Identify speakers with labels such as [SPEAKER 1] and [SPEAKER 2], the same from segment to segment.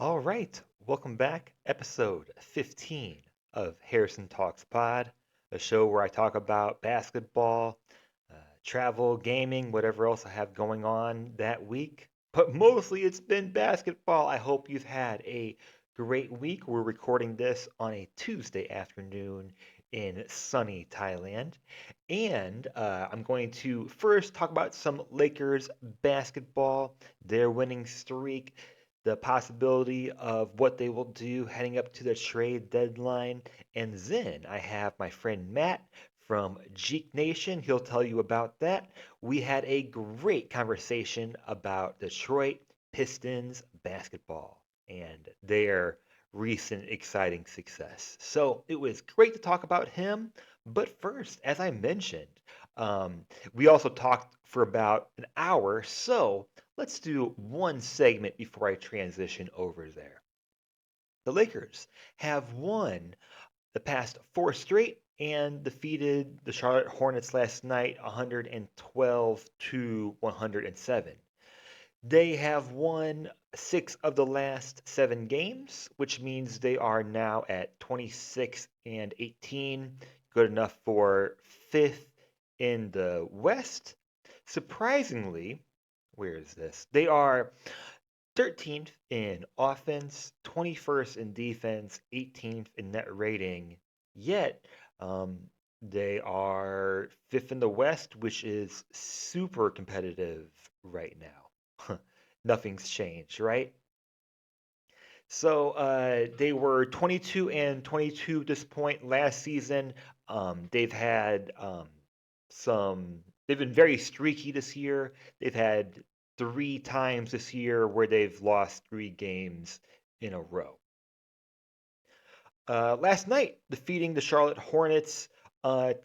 [SPEAKER 1] All right, welcome back. Episode 15 of Harrison Talks Pod, a show where I talk about basketball, travel, gaming, whatever else I have going on that week. But mostly it's been basketball. I hope you've had a great week. We're recording this on a Tuesday afternoon in sunny Thailand. And I'm going to first talk about some Lakers basketball, their winning streak, the possibility of what they will do heading up to the trade deadline. And then I have my friend Matt from Jeek Nation. He'll tell you about that. We had a great conversation about Detroit Pistons basketball and their recent exciting success. So it was great to talk about him. But first, as I mentioned, um, we also talked for about an hour. So let's do one segment before I transition over there. The Lakers have won the past four straight and defeated the Charlotte Hornets last night 112 to 107. They have won six of the last seven games, which means they are now at 26 and 18, good enough for fifth in the West. Surprisingly, where is this? They are 13th in offense, 21st in defense, 18th in net rating. Yet, um, they are fifth in the West, which is super competitive right now. Nothing's changed, right? So they were 22 and 22 at this point last season. They've had they've been very streaky this year. They've had three times this year where they've lost three games in a row. Last night, defeating the Charlotte Hornets,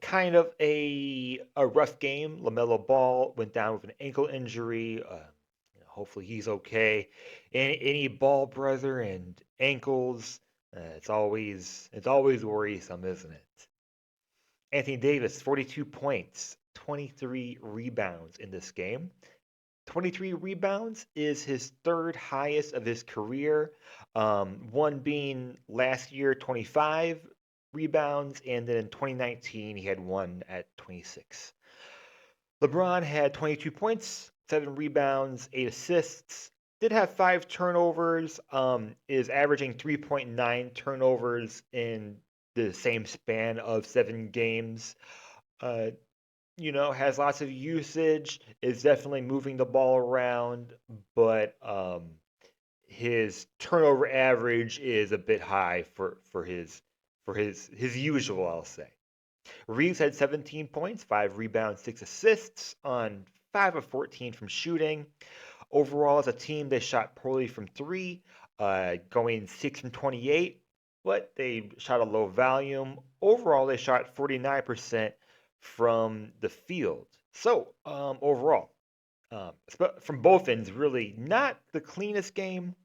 [SPEAKER 1] kind of a rough game. LaMelo Ball went down with an ankle injury. Hopefully he's okay. Any Ball brother and ankles, it's always worrisome, isn't it? Anthony Davis, 42 points, 23 rebounds in this game. 23 rebounds is his third highest of his career, one being last year, 25 rebounds, and then in 2019, he had one at 26. LeBron had 22 points, 7 rebounds, 8 assists. Did have 5 turnovers, is averaging 3.9 turnovers in the same span of 7 games. Uh, has lots of usage, is definitely moving the ball around, but his turnover average is a bit high for his usual, I'll say. Reeves had 17 points, 5 rebounds, 6 assists on 5 of 14 from shooting. Overall, as a team, they shot poorly from three, going 6 from 28, but they shot a low volume. Overall, they shot 49% from the field. So, overall, from both ends, really not the cleanest game.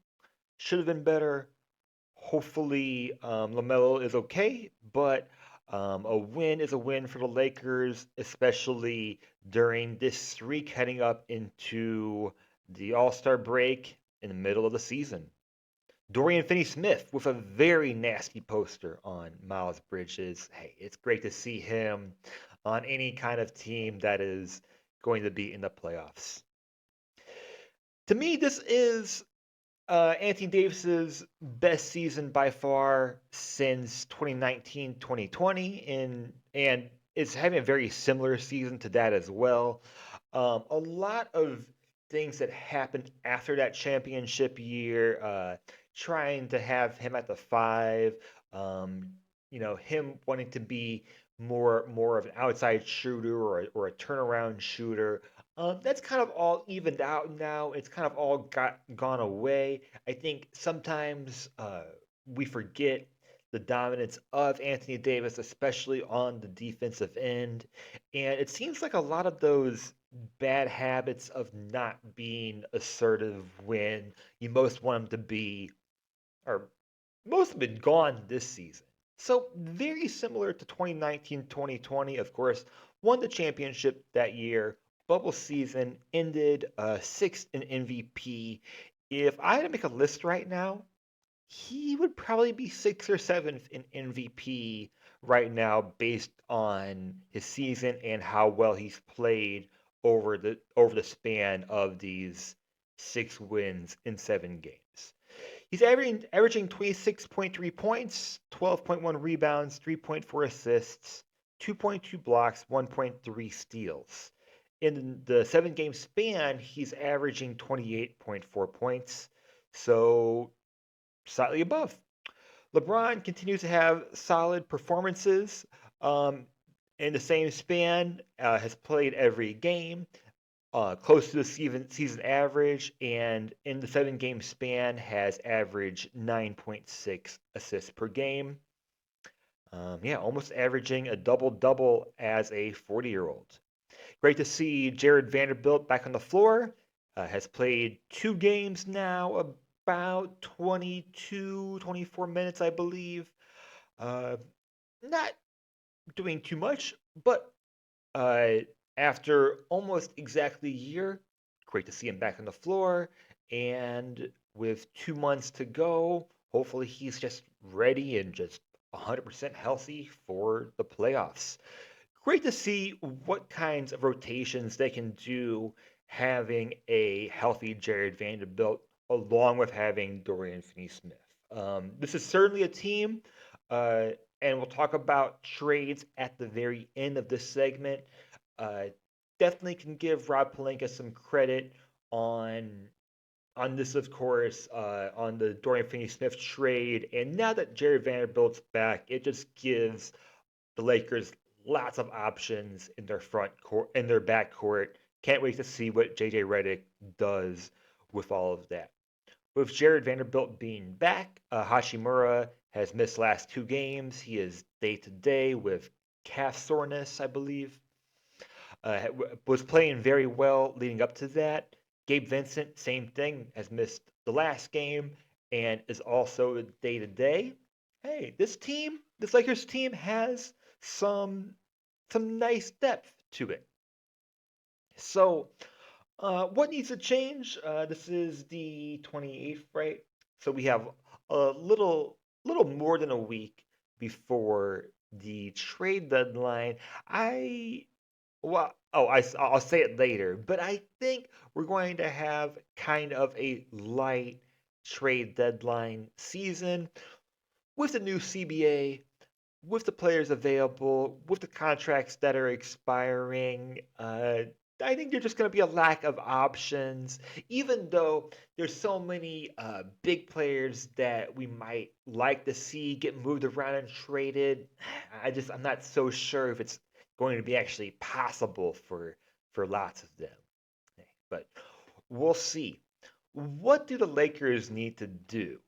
[SPEAKER 1] Should have been better. Hopefully, LaMelo is okay, but a win is a win for the Lakers, especially during this streak heading up into the All-Star break in the middle of the season. Dorian Finney-Smith with a very nasty poster on Miles Bridges. Hey, it's great to see him on any kind of team that is going to be in the playoffs. To me, this is Anthony Davis's best season by far since 2019-2020, and it's having a very similar season to that as well. A lot of things that happened after that championship year, trying to have him at the five, um, him wanting to be more of an outside shooter or a turnaround shooter. That's kind of all evened out now. It's kind of all gone away. I think sometimes we forget the dominance of Anthony Davis, especially on the defensive end. And it seems like a lot of those bad habits of not being assertive when you most want him to be, or most have been gone this season. So very similar to 2019-2020, of course, won the championship that year. Bubble season ended sixth in MVP. If I had to make a list right now, He would probably be sixth or seventh in MVP right now based on his season and how well he's played over the span of these 6 wins in 7 games. He's averaging 26.3 points, 12.1 rebounds, 3.4 assists, 2.2 blocks, 1.3 steals. In the 7 game span, he's averaging 28.4 points, so slightly above. LeBron continues to have solid performances um, in the same span, has played every game, close to the season average, and in the 7 game span has averaged 9.6 assists per game. Yeah, almost averaging a double double as a 40-year-old. Great to see Jared Vanderbilt back on the floor. Has played 2 games now, about 22, 24 minutes, I believe. Uh, Not doing too much, but uh, after almost exactly a year, great to see him back on the floor. And with 2 months to go, hopefully he's just ready and just 100% healthy for the playoffs. Great to see what kinds of rotations they can do having a healthy Jared Vanderbilt along with having Dorian Finney-Smith. This is certainly a team, uh, and we'll talk about trades at the very end of this segment. Uh, Definitely can give Rob Pelinka some credit on on this, of course, on the Dorian Finney-Smith trade. And now that Jared Vanderbilt's back, it just gives the Lakers lots of options in their front court, in their back court. Can't wait to see what JJ Redick does with all of that. With Jared Vanderbilt being back, Hashimura has missed last 2 games. He is day to day with calf soreness, I believe. Was playing very well leading up to that. Gabe Vincent, same thing, has missed the last game and is also day to day. Hey, this Lakers team has some some nice depth to it. So, what needs to change? This is the 28th, right? So we have a little more than a week before the trade deadline. I well, I'll say it later, but I think we're going to have kind of a light trade deadline season with the new CBA, with the players available, with the contracts that are expiring. I think there's just going to be a lack of options, even though there's so many big players that we might like to see get moved around and traded. I'm not so sure if it's going to be actually possible for lots of them. But we'll see. What do the Lakers need to do?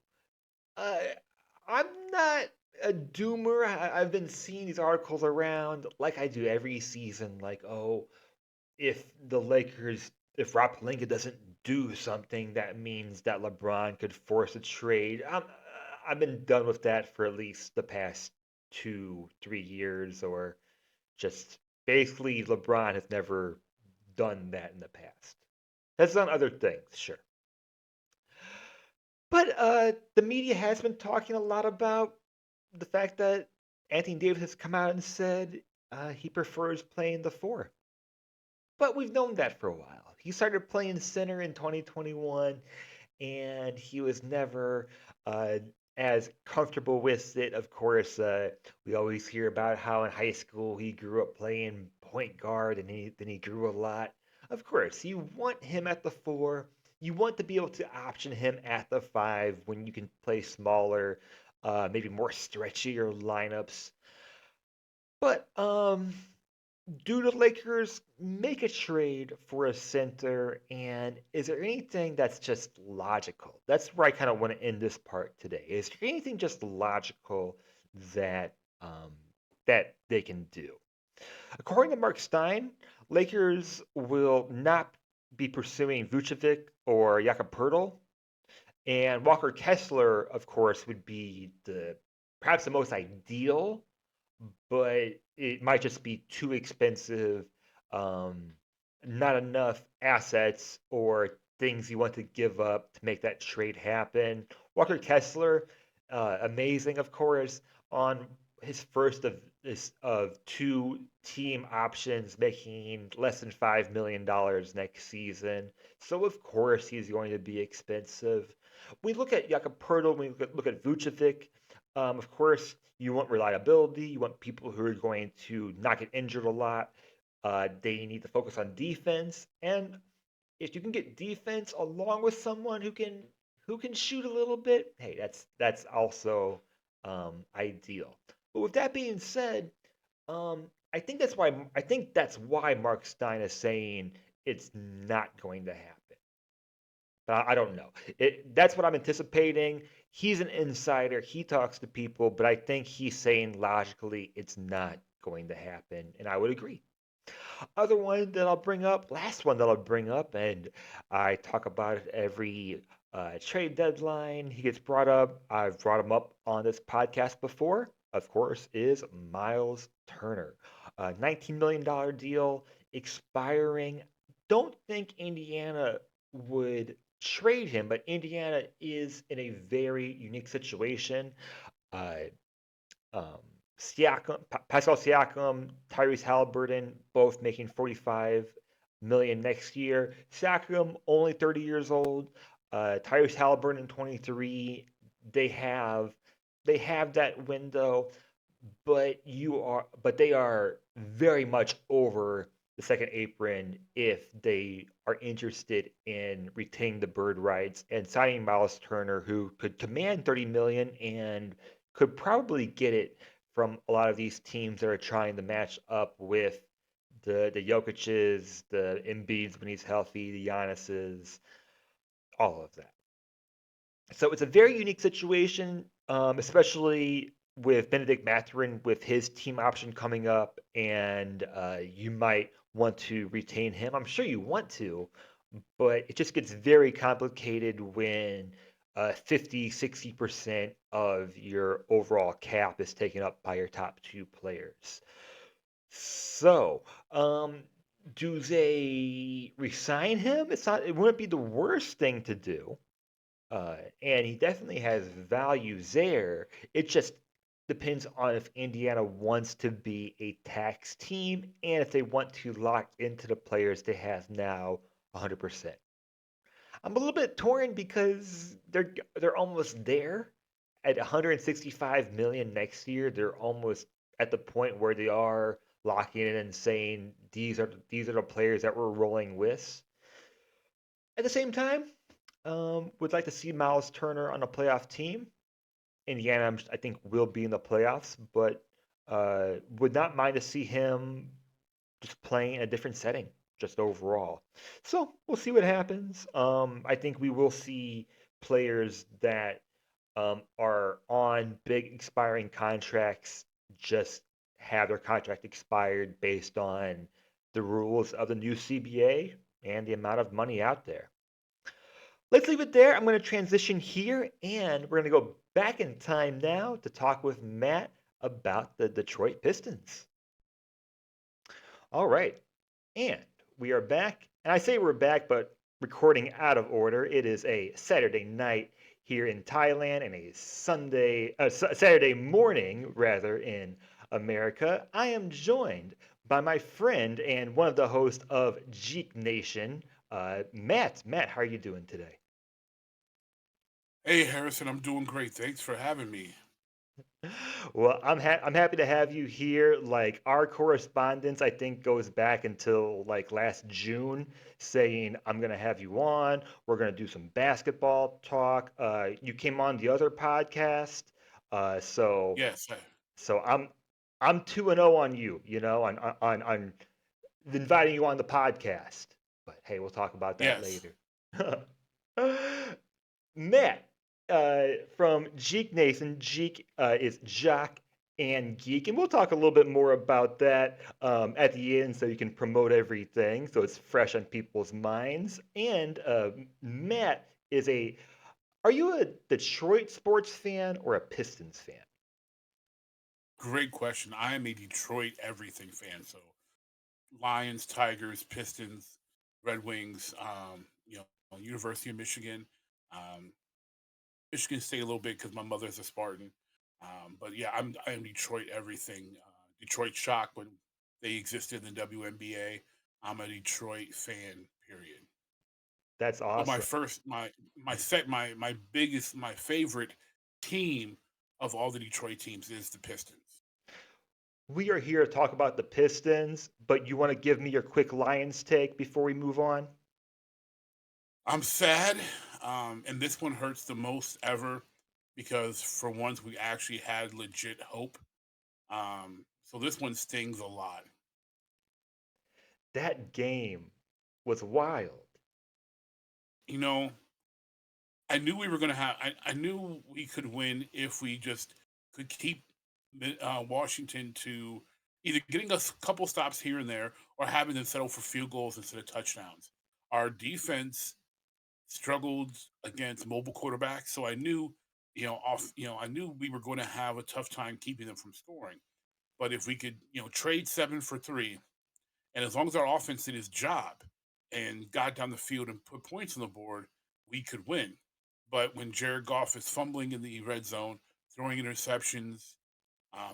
[SPEAKER 1] Uh, I'm not a doomer. I've been seeing these articles around like I do every season, like, oh, if Rob Pelinka doesn't do something, that means that LeBron could force a trade. I've been done with that for at least the past 2, 3 years, or just basically LeBron has never done that in the past. Has done other things, sure. But the media has been talking a lot about the fact that Anthony Davis has come out and said he prefers playing the four. But we've known that for a while. He started playing center in 2021, and he was never uh, as comfortable with it. Of course, we always hear about how in high school he grew up playing point guard, and then he grew a lot. Of course, you want him at the four. You want to be able to option him at the five when you can play smaller, maybe more stretchier lineups. But do the Lakers make a trade for a center? And is there anything that's just logical? That's where I kind of want to end this part today. Is there anything just logical that um, that they can do? According to Mark Stein, Lakers will not be pursuing Vucevic or Jakob Poeltl, and Walker Kessler, of course, would be the perhaps the most ideal, but it might just be too expensive, um, not enough assets, or things you want to give up to make that trade happen. Walker Kessler, amazing, of course, on his first of two team options, making less than $5 million next season. So of course he's going to be expensive. We look at Jakob Poeltl, we look at Vucevic. Of course, you want reliability. You want people who are going to not get injured a lot. They need to focus on defense, and if you can get defense along with someone who can shoot a little bit, hey, that's also ideal. But with that being said, I think that's why Mark Stein is saying it's not going to happen. But I don't know. That's what I'm anticipating. He's an insider. He talks to people, but I think he's saying logically it's not going to happen, and I would agree. Other one that I'll bring up, last one that I'll bring up, and I talk about it every trade deadline. He gets brought up. I've brought him up on this podcast before, of course, is Miles Turner. $19 million deal expiring. Don't think Indiana would trade him, but Indiana is in a very unique situation. Uh, um, Pascal Siakam, Tyrese Halliburton, both making 45 million next year. Siakam only 30 years old. Tyrese Halliburton 23. They have they have that window, but they are very much over the second apron if they are interested in retaining the bird rights and signing Miles Turner, who could command 30 million and could probably get it from a lot of these teams that are trying to match up with the Jokic's, the Embiid's when he's healthy, the Giannis's, all of that. So it's a very unique situation, especially with Benedict Mathurin with his team option coming up, and you might want to retain him. I'm sure you want to, but it just gets very complicated when 50, 60% of your overall cap is taken up by your top two players. So, do they resign him? It wouldn't be the worst thing to do, and he definitely has value there. It just depends on if Indiana wants to be a tax team and if they want to lock into the players they have now 100%. I'm a little bit torn because they're almost there at 165 million next year. They're almost at the point where they are locking in and saying these are the players that we're rolling with. At the same time, would like to see Miles Turner on a playoff team. Indiana, I think, will be in the playoffs, but would not mind to see him just playing in a different setting, just overall. So we'll see what happens. I think we will see players that are on big expiring contracts just have their contract expired based on the rules of the new CBA and the amount of money out there. Let's leave it there. I'm going to transition here, and we're going to go back in time now to talk with Matt about the Detroit Pistons. All right. And we are back. And I say we're back, but recording out of order. It is a Saturday night here in Thailand and a Saturday morning, rather, in America. I am joined by my friend and one of the hosts of Jeek Nation, Matt. Matt, how are you doing today?
[SPEAKER 2] Hey Harrison, I'm doing great. Thanks for having me.
[SPEAKER 1] Well, I'm happy to have you here. Like our correspondence, I think goes back until like last June, saying I'm gonna have you on. We're gonna do some basketball talk. You came on the other podcast, uh, so
[SPEAKER 2] Yes,
[SPEAKER 1] so I'm 2-0 on you. On inviting you on the podcast. But hey, we'll talk about that
[SPEAKER 2] yes,
[SPEAKER 1] later. Matt from Jeek Nation. Jeek is Jock and Geek, and we'll talk a little bit more about that at the end so you can promote everything so it's fresh on people's minds. And Matt is a. Are you a Detroit sports fan or a Pistons fan?
[SPEAKER 2] great question. I am a Detroit everything fan. So Lions, Tigers, Pistons, Red Wings. University of Michigan, um, Michigan State a little bit because my mother's a Spartan. But yeah, I'm Detroit everything. Detroit Shock when they existed in the WNBA. I'm a Detroit fan. Period.
[SPEAKER 1] That's
[SPEAKER 2] But my
[SPEAKER 1] awesome.
[SPEAKER 2] first my set my biggest my favorite team of all the Detroit teams is the Pistons.
[SPEAKER 1] We are here to talk about the Pistons, but you want to give me your quick Lions take before we move on?
[SPEAKER 2] I'm sad, and this one hurts the most ever because for once we actually had legit hope. So this one stings a lot.
[SPEAKER 1] That game was wild.
[SPEAKER 2] You know, I knew we were going to have. I knew we could win if we just could keep Washington to either getting us a couple stops here and there or having them settle for field goals instead of touchdowns. Our defense struggled against mobile quarterbacks, so I knew, I knew we were going to have a tough time keeping them from scoring. But if we could, trade 7 for 3, and as long as our offense did its job and got down the field and put points on the board, we could win. But when Jared Goff is fumbling in the red zone, throwing interceptions,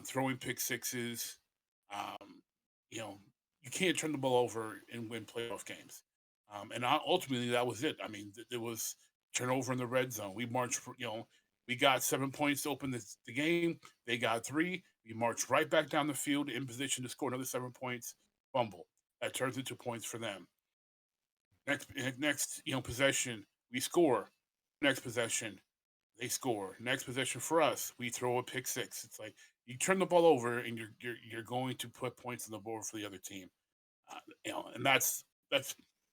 [SPEAKER 2] throwing pick sixes, um, you know, you can't turn the ball over and win playoff games. Ultimately, that was it. I mean, there was turnover in the red zone. We marched, we got 7 points to open the game. They got 3. We marched right back down the field in position to score another 7 points. Fumble. That turns into points for them. Next, possession, we score. Next possession, they score. Next possession for us, we throw a pick six. It's like you turn the ball over and you're going to put points on the board for the other team. And that's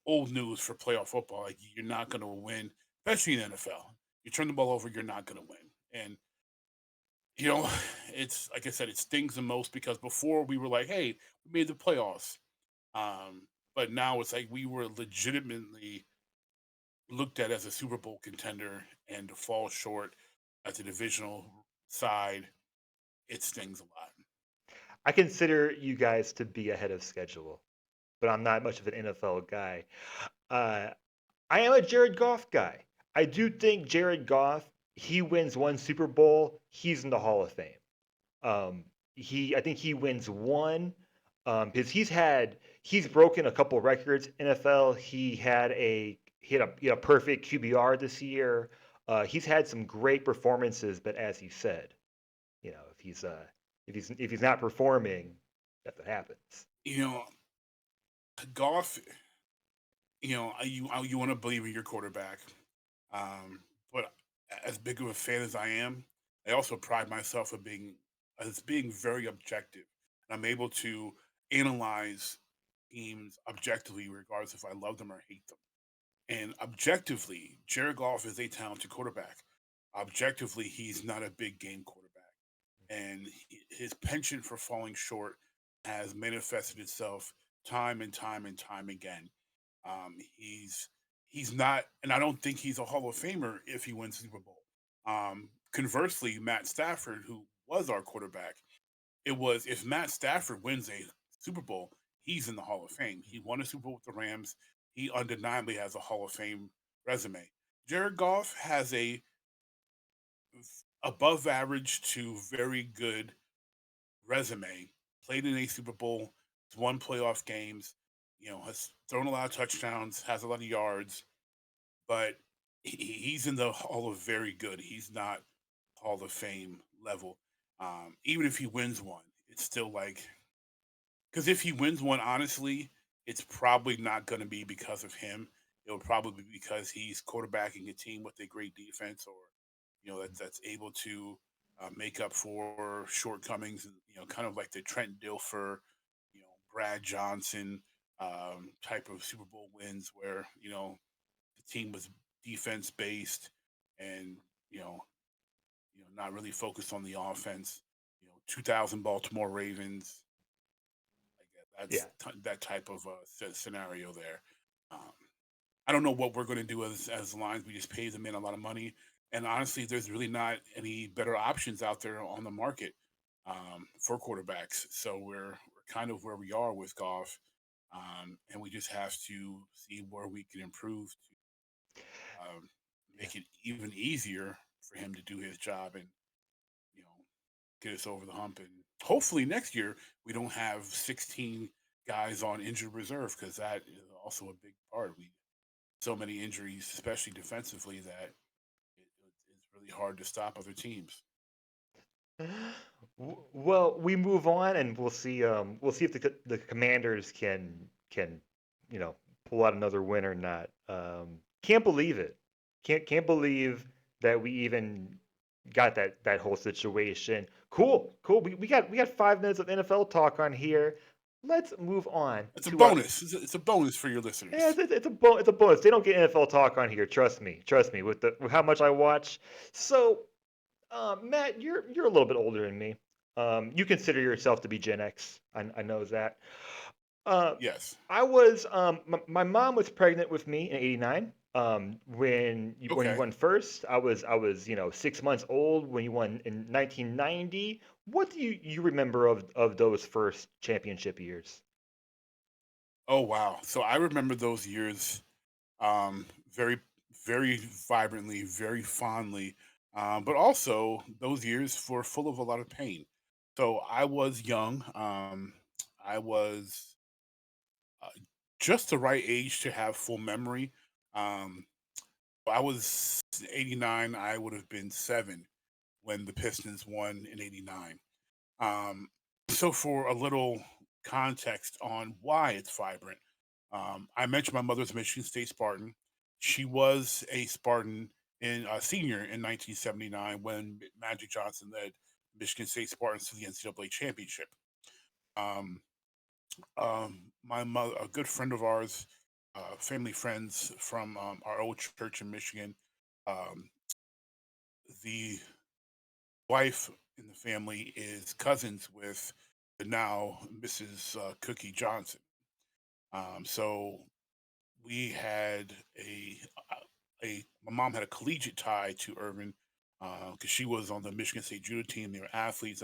[SPEAKER 2] old news for playoff football. Like you're not going to win, especially in the NFL. You turn the ball over, you're not going to win. And you know, it's like I said, it stings the most because before we were like, hey, we made the playoffs. But now it's like we were legitimately looked at as a Super Bowl contender and to fall short at the divisional side, it stings a lot.
[SPEAKER 1] I consider you guys to be ahead of schedule, but I'm not much of an NFL guy. Uh, I am a Jared Goff guy. I do think Jared Goff, he wins one Super Bowl, he's in the Hall of Fame. I think he wins one because he's broken a couple records. NFL, he had a perfect QBR this year. He's had some great performances, but as he said, if he's not performing, that's what happens.
[SPEAKER 2] You know, Goff, you want to believe in your quarterback. But as big of a fan as I am, I also pride myself as being very objective. And I'm able to analyze teams objectively, regardless if I love them or hate them. And objectively, Jared Goff is a talented quarterback. Objectively, he's not a big game quarterback. And his penchant for falling short has manifested itself time and time and time again. He's not, and I don't think he's a Hall of Famer if he wins Super Bowl. Conversely, Matt Stafford, who was our quarterback, it was if Matt Stafford wins a Super Bowl, he's in the Hall of Fame. He won a Super Bowl with the Rams. He undeniably has a Hall of Fame resume. Jared Goff has a above average to very good resume. Played in a Super Bowl, won playoff games, has thrown a lot of touchdowns, has a lot of yards, but he's in the Hall of Very Good. He's not Hall of Fame level. Even if he wins one, it's still like because if he wins one, honestly, it's probably not going to be because of him. It will probably be because he's quarterbacking a team with a great defense, or that's able to make up for shortcomings. And kind of like the Trent Dilfer, Brad Johnson type of Super Bowl wins, where the team was defense based and you know not really focused on the offense. 2000 Baltimore Ravens. Like
[SPEAKER 1] Yeah.
[SPEAKER 2] that type of scenario there. Um, I don't know what we're going to do as Lions. We just pay the men a lot of money, and honestly, there's really not any better options out there on the market for quarterbacks. So we're kind of where we are with Goff, and we just have to see where we can improve. um, make it even easier for him to do his job and you know get us over the hump. And hopefully next year we don't have 16 guys on injured reserve because that is also a big part. We so many injuries, especially defensively, that it's really hard to stop other teams.
[SPEAKER 1] Well, we move on, and we'll see. We'll see if the Commanders can you know pull out another win or not. Can't believe it. Can't believe that we even got that whole situation. Cool. We got 5 minutes of NFL talk on here. Let's move on
[SPEAKER 2] It's a
[SPEAKER 1] to our.
[SPEAKER 2] bonus. It's a bonus for your
[SPEAKER 1] Yeah,
[SPEAKER 2] listeners.
[SPEAKER 1] it's a bonus. They don't get NFL talk on here. Trust me. With how much I watch. So Matt, you're a little bit older than me. You consider yourself to be Gen X. I know that. Uh,
[SPEAKER 2] Yes.
[SPEAKER 1] my mom was pregnant with me in '89. When you
[SPEAKER 2] Okay.
[SPEAKER 1] won first, I was 6 months old when you won in 1990. What do you remember of those first championship years?
[SPEAKER 2] Oh wow. So I remember those years very, very vibrantly, very fondly. But also those years were full of a lot of pain. So I was young. I was uh, just the right age to have full memory. Um, I was 89. I would have been 7 when the Pistons won in 89. Um, so, for a little context on why it's vibrant, I mentioned my mother's a Michigan State Spartan. She was a Spartan in a senior in 1979 when Magic Johnson led Michigan State Spartans to the NCAA championship. Um, my mother, a good friend of ours, family friends from our old church in Michigan, um, the wife in the family is cousins with the now Mrs. Cookie Johnson. So we had my mom had a collegiate tie to Irvin because she was on the Michigan State judo team. They were athletes,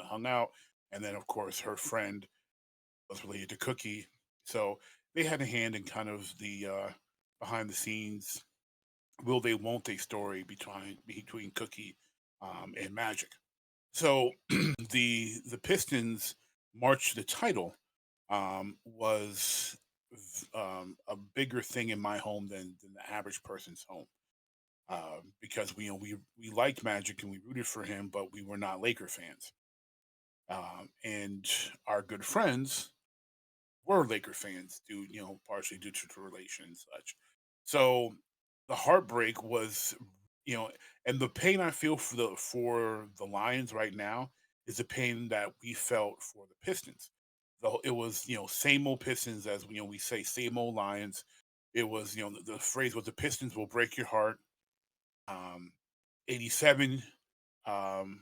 [SPEAKER 2] hung out. And then, of course, her friend was related to Cookie. So they had a hand in kind of the behind the scenes will they won't they story between Cookie and Magic. So the Pistons march to the title was a bigger thing in my home than the average person's home because we liked Magic and we rooted for him, but we were not Laker fans. And our good friends were Laker fans, due partially due to relation and such. So the heartbreak was, you know, and the pain I feel for the Lions right now is the pain that we felt for the Pistons. Though it was same old Pistons as we say same old Lions. It was the phrase was the Pistons will break your heart. Um, 87. Um,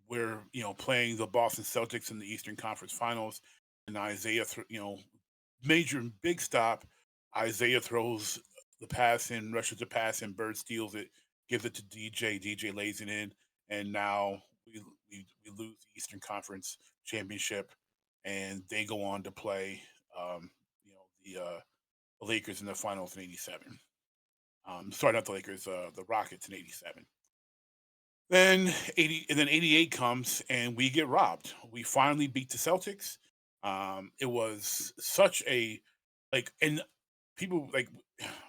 [SPEAKER 2] we're playing the Boston Celtics in the Eastern Conference Finals, and major big stop. Isaiah throws the pass in, rushes the pass in, Bird steals it, gives it to DJ. DJ lays it in, and now we lose the Eastern Conference championship, and they go on to play um, the Lakers in the finals in '87. Sorry, not the Lakers, the Rockets in '87. Then 80 and then 88 comes and we get robbed. We finally beat the Celtics. It was such a like and people like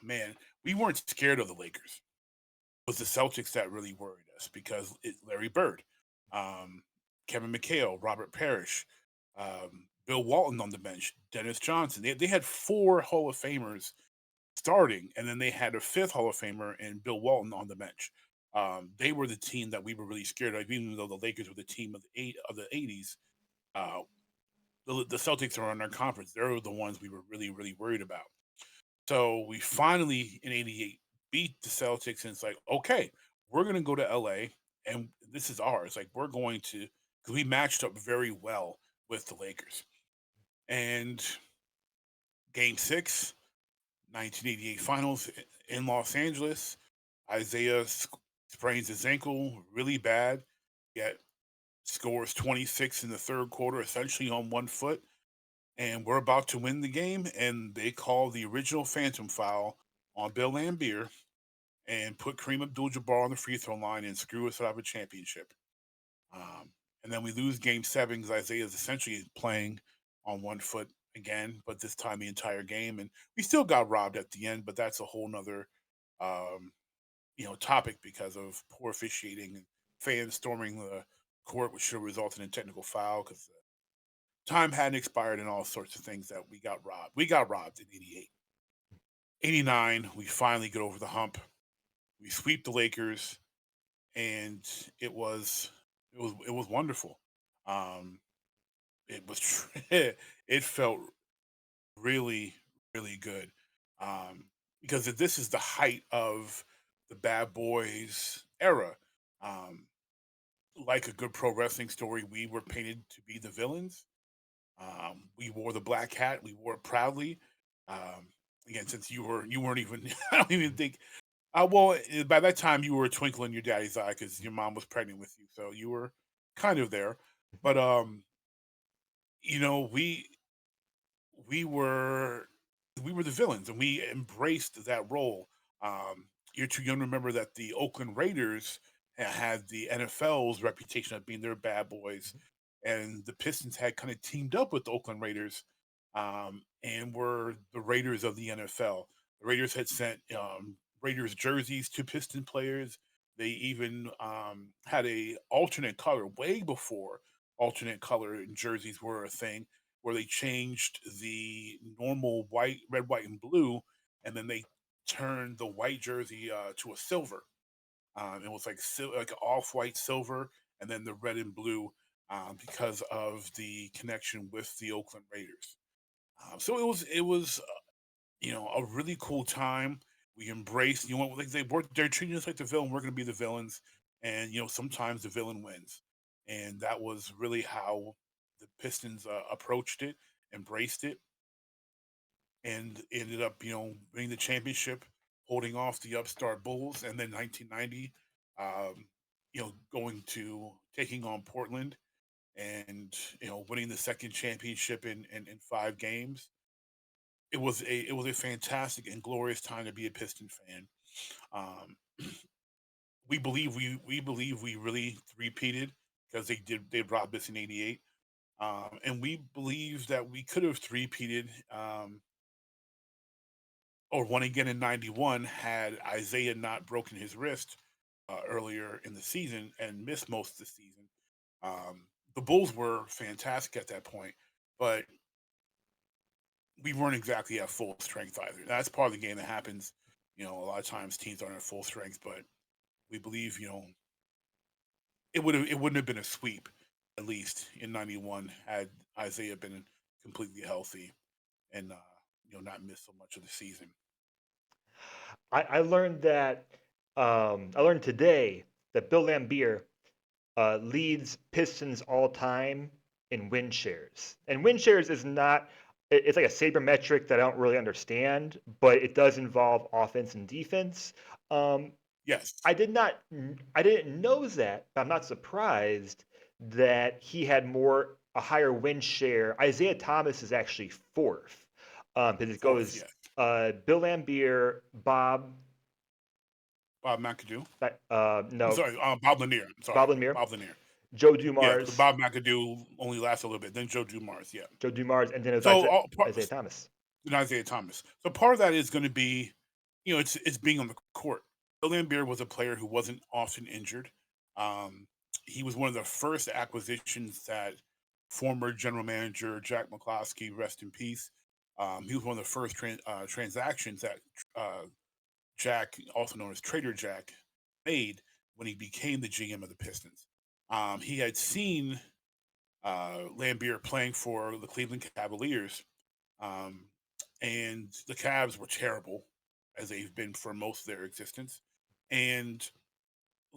[SPEAKER 2] man, we weren't scared of the Lakers. It was the Celtics that really worried us because Larry Bird, um, Kevin McHale, Robert Parrish, Bill Walton on the bench, Dennis Johnson. They had 4 Hall of Famers starting, and then they had a fifth Hall of Famer and Bill Walton on the bench. They were the team that we were really scared of, even though the Lakers were the team of the '80s. Uh, the Celtics are in our conference; they're the ones we were really really worried about. So we finally in '88 beat the Celtics, and it's like, okay, we're going to go to LA, and this is ours. Like we're going to because we matched up very well with the Lakers. And Game 6, 1988 Finals in Los Angeles. Isaiah sprains his ankle really bad, yet scores 26 in the third quarter, essentially on one foot. And we're about to win the game, and they call the original Phantom foul on Bill Lambier. and put Kareem Abdul-Jabbar on the free throw line and screw us out of a championship. Um, and then we lose Game 7 because Isaiah is essentially playing on one foot again, but this time the entire game, and we still got robbed at the end. But that's a whole nother, um, topic because of poor officiating and fans storming the court, which should have resulted in a technical foul because time hadn't expired and all sorts of things that we got robbed. We got robbed in 88. 89, we finally get over the hump. We sweep the Lakers, and it was it was wonderful. Um, it was it felt really really good, um, because this is the height of the Bad Boys era. Um, like a good pro wrestling story, we were painted to be the villains. We wore the black hat. We wore it proudly. Um, Again, since you weren't even I don't even think. By that time you were a twinkle in your daddy's eye because your mom was pregnant with you, so you were kind of there.
[SPEAKER 1] Mhm.
[SPEAKER 2] But you know, we were we were the villains, and we embraced that role. You're too young to remember that the Oakland Raiders had the NFL's reputation of being their bad boys,
[SPEAKER 1] Mhm.
[SPEAKER 2] and the Pistons had kind of teamed up with the Oakland Raiders, and were the Raiders of the NFL. The Raiders had sent Raiders jerseys to Piston players. They even had a alternate color way before alternate color jerseys were a thing, where they changed the normal white, red, white, and blue, and then they turned the white jersey to a silver. It was like like off white silver, and then the red and blue, because of the connection with the Oakland Raiders. So it was a really cool time. We embraced, like they're treating us like the villain. We're going to be the villains, and sometimes the villain wins, and that was really how the Pistons approached it, embraced it, and ended up winning the championship, holding off the upstart Bulls, and then 1990, going to taking on Portland and winning the second championship in 5 games. It was a fantastic and glorious time to be a Piston fan. Um, we believe we really repeated because they robbed us in '88, and we believe that we could have repeated, or won again in '91 had Isaiah not broken his wrist earlier in the season and missed most of the season. Um, the Bulls were fantastic at that point, but we weren't exactly at full strength either. That's part of the game that happens. A lot of times teams aren't at full strength, but we believe it wouldn't have been a sweep, at least in '91, had Isaiah been completely healthy and not missed so much of the season.
[SPEAKER 1] I learned that I learned today that Bill Lambier leads Pistons all time in win shares. And win shares is not, it's like a sabermetric that I don't really understand, but it does involve offense and defense. Um,
[SPEAKER 2] Yes,
[SPEAKER 1] I did not, I didn't know that, but I'm not surprised that he had a higher win share. Isaiah Thomas is actually fourth, because it
[SPEAKER 2] fourth,
[SPEAKER 1] goes
[SPEAKER 2] yes.
[SPEAKER 1] Bill Lambier, Bob,
[SPEAKER 2] Bob McAdoo. I'm
[SPEAKER 1] no,
[SPEAKER 2] sorry, Bob Lanier. I'm sorry,
[SPEAKER 1] Bob Lemire,
[SPEAKER 2] Bob Lanier.
[SPEAKER 1] Joe
[SPEAKER 2] Yeah, because
[SPEAKER 1] Dumars,
[SPEAKER 2] Bob McAdoo only lasted a little bit. Then Joe Dumars. Yeah.
[SPEAKER 1] Joe Dumars, and then it was
[SPEAKER 2] So
[SPEAKER 1] Isaiah Thomas.
[SPEAKER 2] and Isaiah Thomas. So part of that is going to be, it's being on the court. Bill Lambier was a player who wasn't often injured. Um, he was one of the first acquisitions that former general manager Jack McCloskey, rest in peace. He was one of the first transactions that uh, Jack, also known as Trader Jack, made when he became the GM of the Pistons. He had seen Lambier playing for the Cleveland Cavaliers, um, and the Cavs were terrible, as they've been for most of their existence. And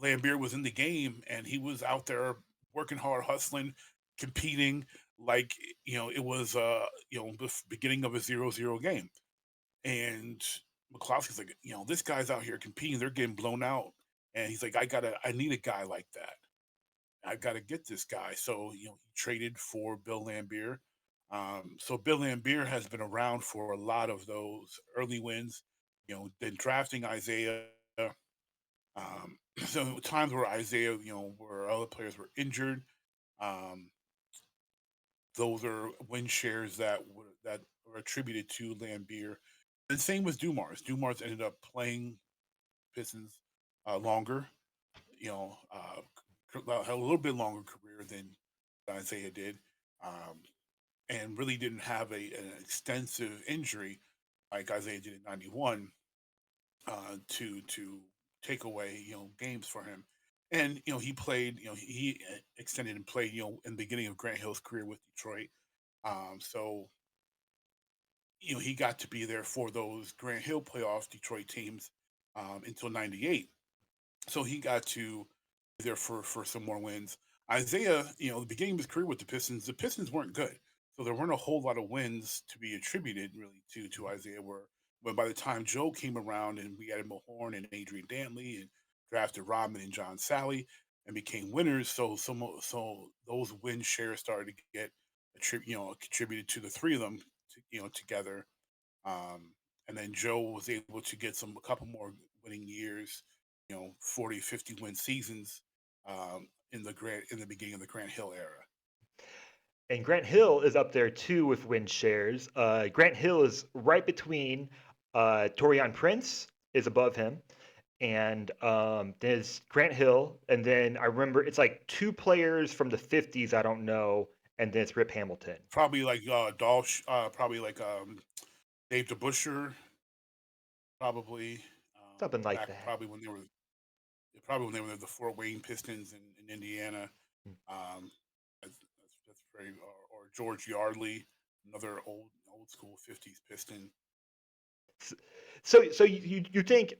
[SPEAKER 2] Lambier was in the game, and he was out there working hard, hustling, competing like it was the beginning of a 0-0 game. And McCloskey's like, this guy's out here competing, they're getting blown out, and he's like, I need a guy like that. I got to get this guy. So, he traded for Bill Lambier. So Bill Lambier has been around for a lot of those early wins, then drafting Isaiah. So times where Isaiah, where other players were injured, um, those are win shares that were attributed to Lambeer. And same with Dumars. Dumars ended up playing Pistons longer. Had a little bit longer career than Isaiah did, um, and really didn't have an extensive injury like Isaiah did in '91 to take away games for him. And he played. He extended and played. In the beginning of Grant Hill's career with Detroit. So he got to be there for those Grant Hill playoff Detroit teams until '98. So he got to be there for some more wins. Isaiah, the beginning of his career with the Pistons weren't good, so there weren't a whole lot of wins to be attributed really to Isaiah. But by the time Joe came around and we added Mahorn and Adrian Dantley and drafted Rodman and John Sally and became winners, so those win shares started to get contributed to the three of them, together. um, and then Joe was able to get a couple more winning years, 40, 50 win seasons in the beginning of the Grant Hill era.
[SPEAKER 1] And Grant Hill is up there too with win shares. Grant Hill is right between Torian Prince is above him, and there's Grant Hill, and then I remember it's like two players from the '50s I don't know, and then it's Rip Hamilton,
[SPEAKER 2] Probably like Dolph, probably like Dave DeBuscher, probably
[SPEAKER 1] something like
[SPEAKER 2] back
[SPEAKER 1] that.
[SPEAKER 2] probably when they were the Fort Wayne Pistons in Indiana. Um, that's very or George Yardley, another old school '50s Piston.
[SPEAKER 1] So you think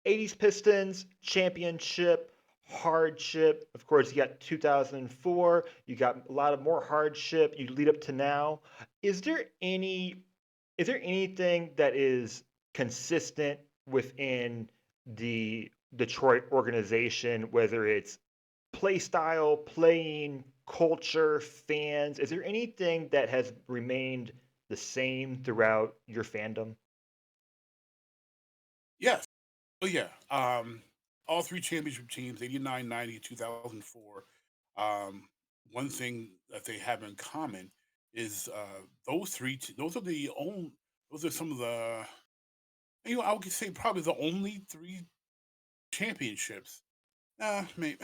[SPEAKER 1] '80s Pistons championship hardship? Of course, you got 2004. You got a lot of more hardship. You lead up to now. Is there any is there anything that is consistent within the Detroit organization, whether it's play style, playing culture, fans? Is there anything that has remained the same throughout your fandom?
[SPEAKER 2] Yes. Oh yeah. All three championship teams, 89, 90, 2004. Um, one thing that they have in common is those are the only those are some of the I would say probably the only three championships. Maybe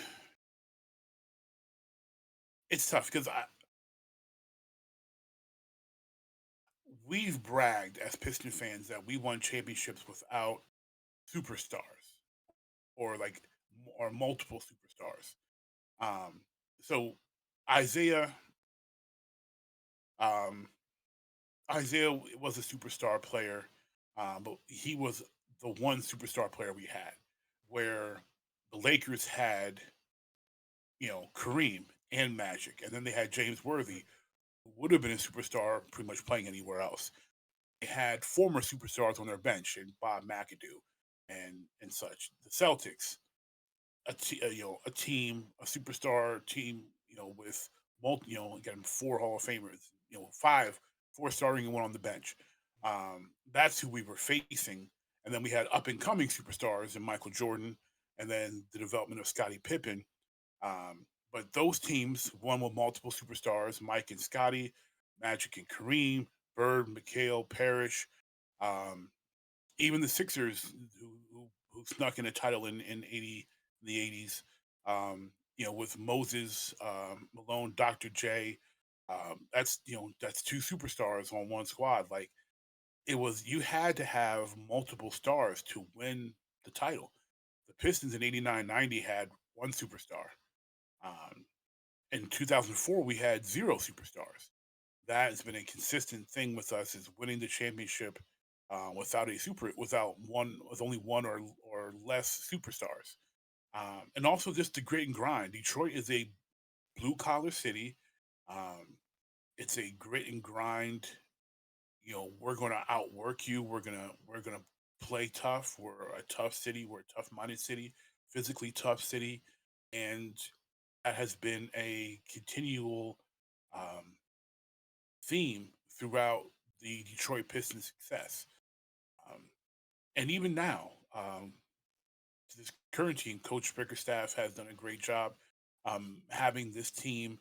[SPEAKER 2] it's tough because we've bragged as Piston fans that we won championships without superstars or or multiple superstars. Um, so Isaiah, um, Isaiah was a superstar player, but he was the one superstar player we had. Where the Lakers had, Kareem and Magic, and then they had James Worthy, who would have been a superstar pretty much playing anywhere else. They had former superstars on their bench, and Bob McAdoo, and such. The Celtics, a team, a superstar team, with again, four Hall of Famers, five, four starting and one on the bench. That's who we were facing, and then we had up and coming superstars in Michael Jordan, and then the development of Scottie Pippen. But those teams, one with multiple superstars, Mike and Scotty, Magic and Kareem, Bird, McHale, Parrish, um, even the Sixers, who snuck in a title in the '80s, with Moses, Malone, Dr. J. That's two superstars on one squad. Like you had to have multiple stars to win the title. The Pistons in '89, '90 had one superstar. Um, in 2004, we had zero superstars. That has been a consistent thing with us is winning the championship with only one or less superstars, and also just the grit and grind. Detroit is a blue collar city. Um, it's a grit and grind. We're going to outwork you. We're gonna play tough. We're a tough city. We're a tough minded city, physically tough city, and that has been a continual um, theme throughout the Detroit Pistons' success. Um, and even now, this current team, Coach Bickerstaff has done a great job having this team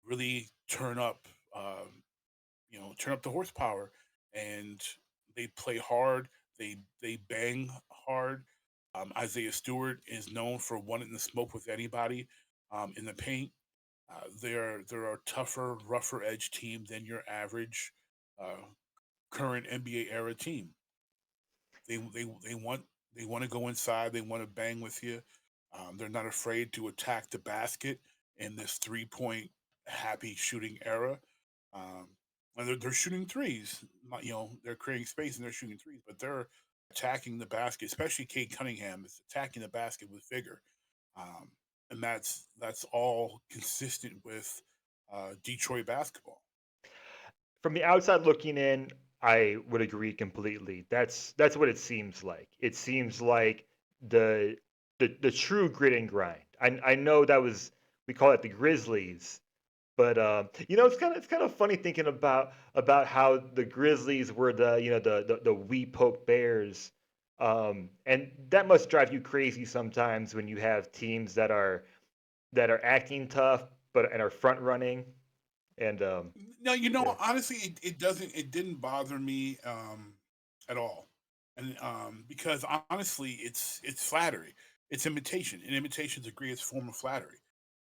[SPEAKER 2] really turn up the horsepower, and they play hard. They bang hard. Isaiah Stewart is known for wanting to smoke with anybody in the paint. They're a tougher, rougher edge team than your average uh, current NBA era team. They want to go inside. They want to bang with you. They're not afraid to attack the basket in this 3 point happy shooting era. Um, and they're shooting threes. They're creating space and they're shooting threes, but they're attacking the basket. Especially Kate Cunningham is attacking the basket with vigor, um, and that's all consistent with Detroit basketball.
[SPEAKER 1] From the outside looking in, I would agree completely. That's what it seems like. It seems like the the true grit and grind. I know that was, we call it the Grizzlies, but it's kind of funny thinking about how the Grizzlies were the we poke bears, and that must drive you crazy sometimes when you have teams that are acting tough but and are front running and
[SPEAKER 2] No,
[SPEAKER 1] yeah.
[SPEAKER 2] honestly, it didn't bother me at all, and because honestly, it's flattery, it's imitation, and imitation is the greatest form of flattery.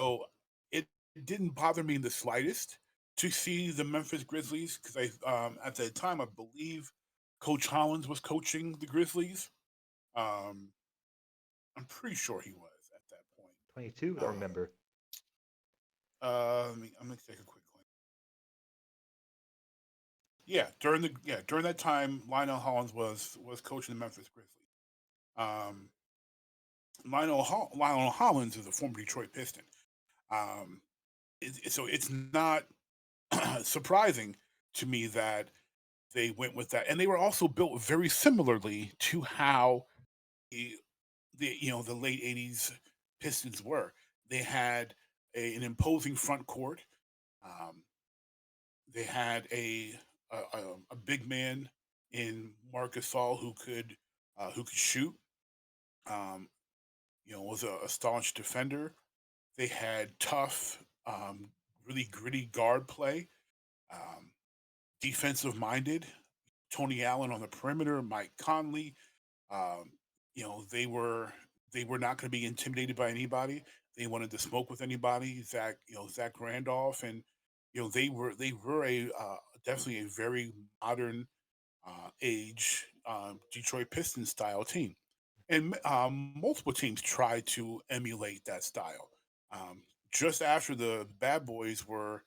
[SPEAKER 2] So it didn't bother me in the slightest to see the Memphis Grizzlies because at the time I believe Coach Hollins was coaching the Grizzlies. Um, I'm pretty sure he was at that point.
[SPEAKER 1] 22, I don't
[SPEAKER 2] Um,
[SPEAKER 1] remember.
[SPEAKER 2] I'm gonna take a quick glance. During that time, Lionel Hollins was coaching the Memphis Grizzlies. Um, Lionel Hollins is a former Detroit Piston. Um, so it's not surprising to me that they went with that, and they were also built very similarly to how the the late '80s Pistons were. They had an imposing front court. Um, they had a big man in Marcus Gasol who could shoot. Um, was a staunch defender. They had tough, really gritty guard play. Um, Defensive minded. Tony Allen on the perimeter, Mike Conley. Um, they were not going to be intimidated by anybody. They wanted to smoke with anybody. Zach Randolph, and they were a definitely a very modern age Detroit Pistons style team, and multiple teams tried to emulate that style. Um, just after the Bad Boys were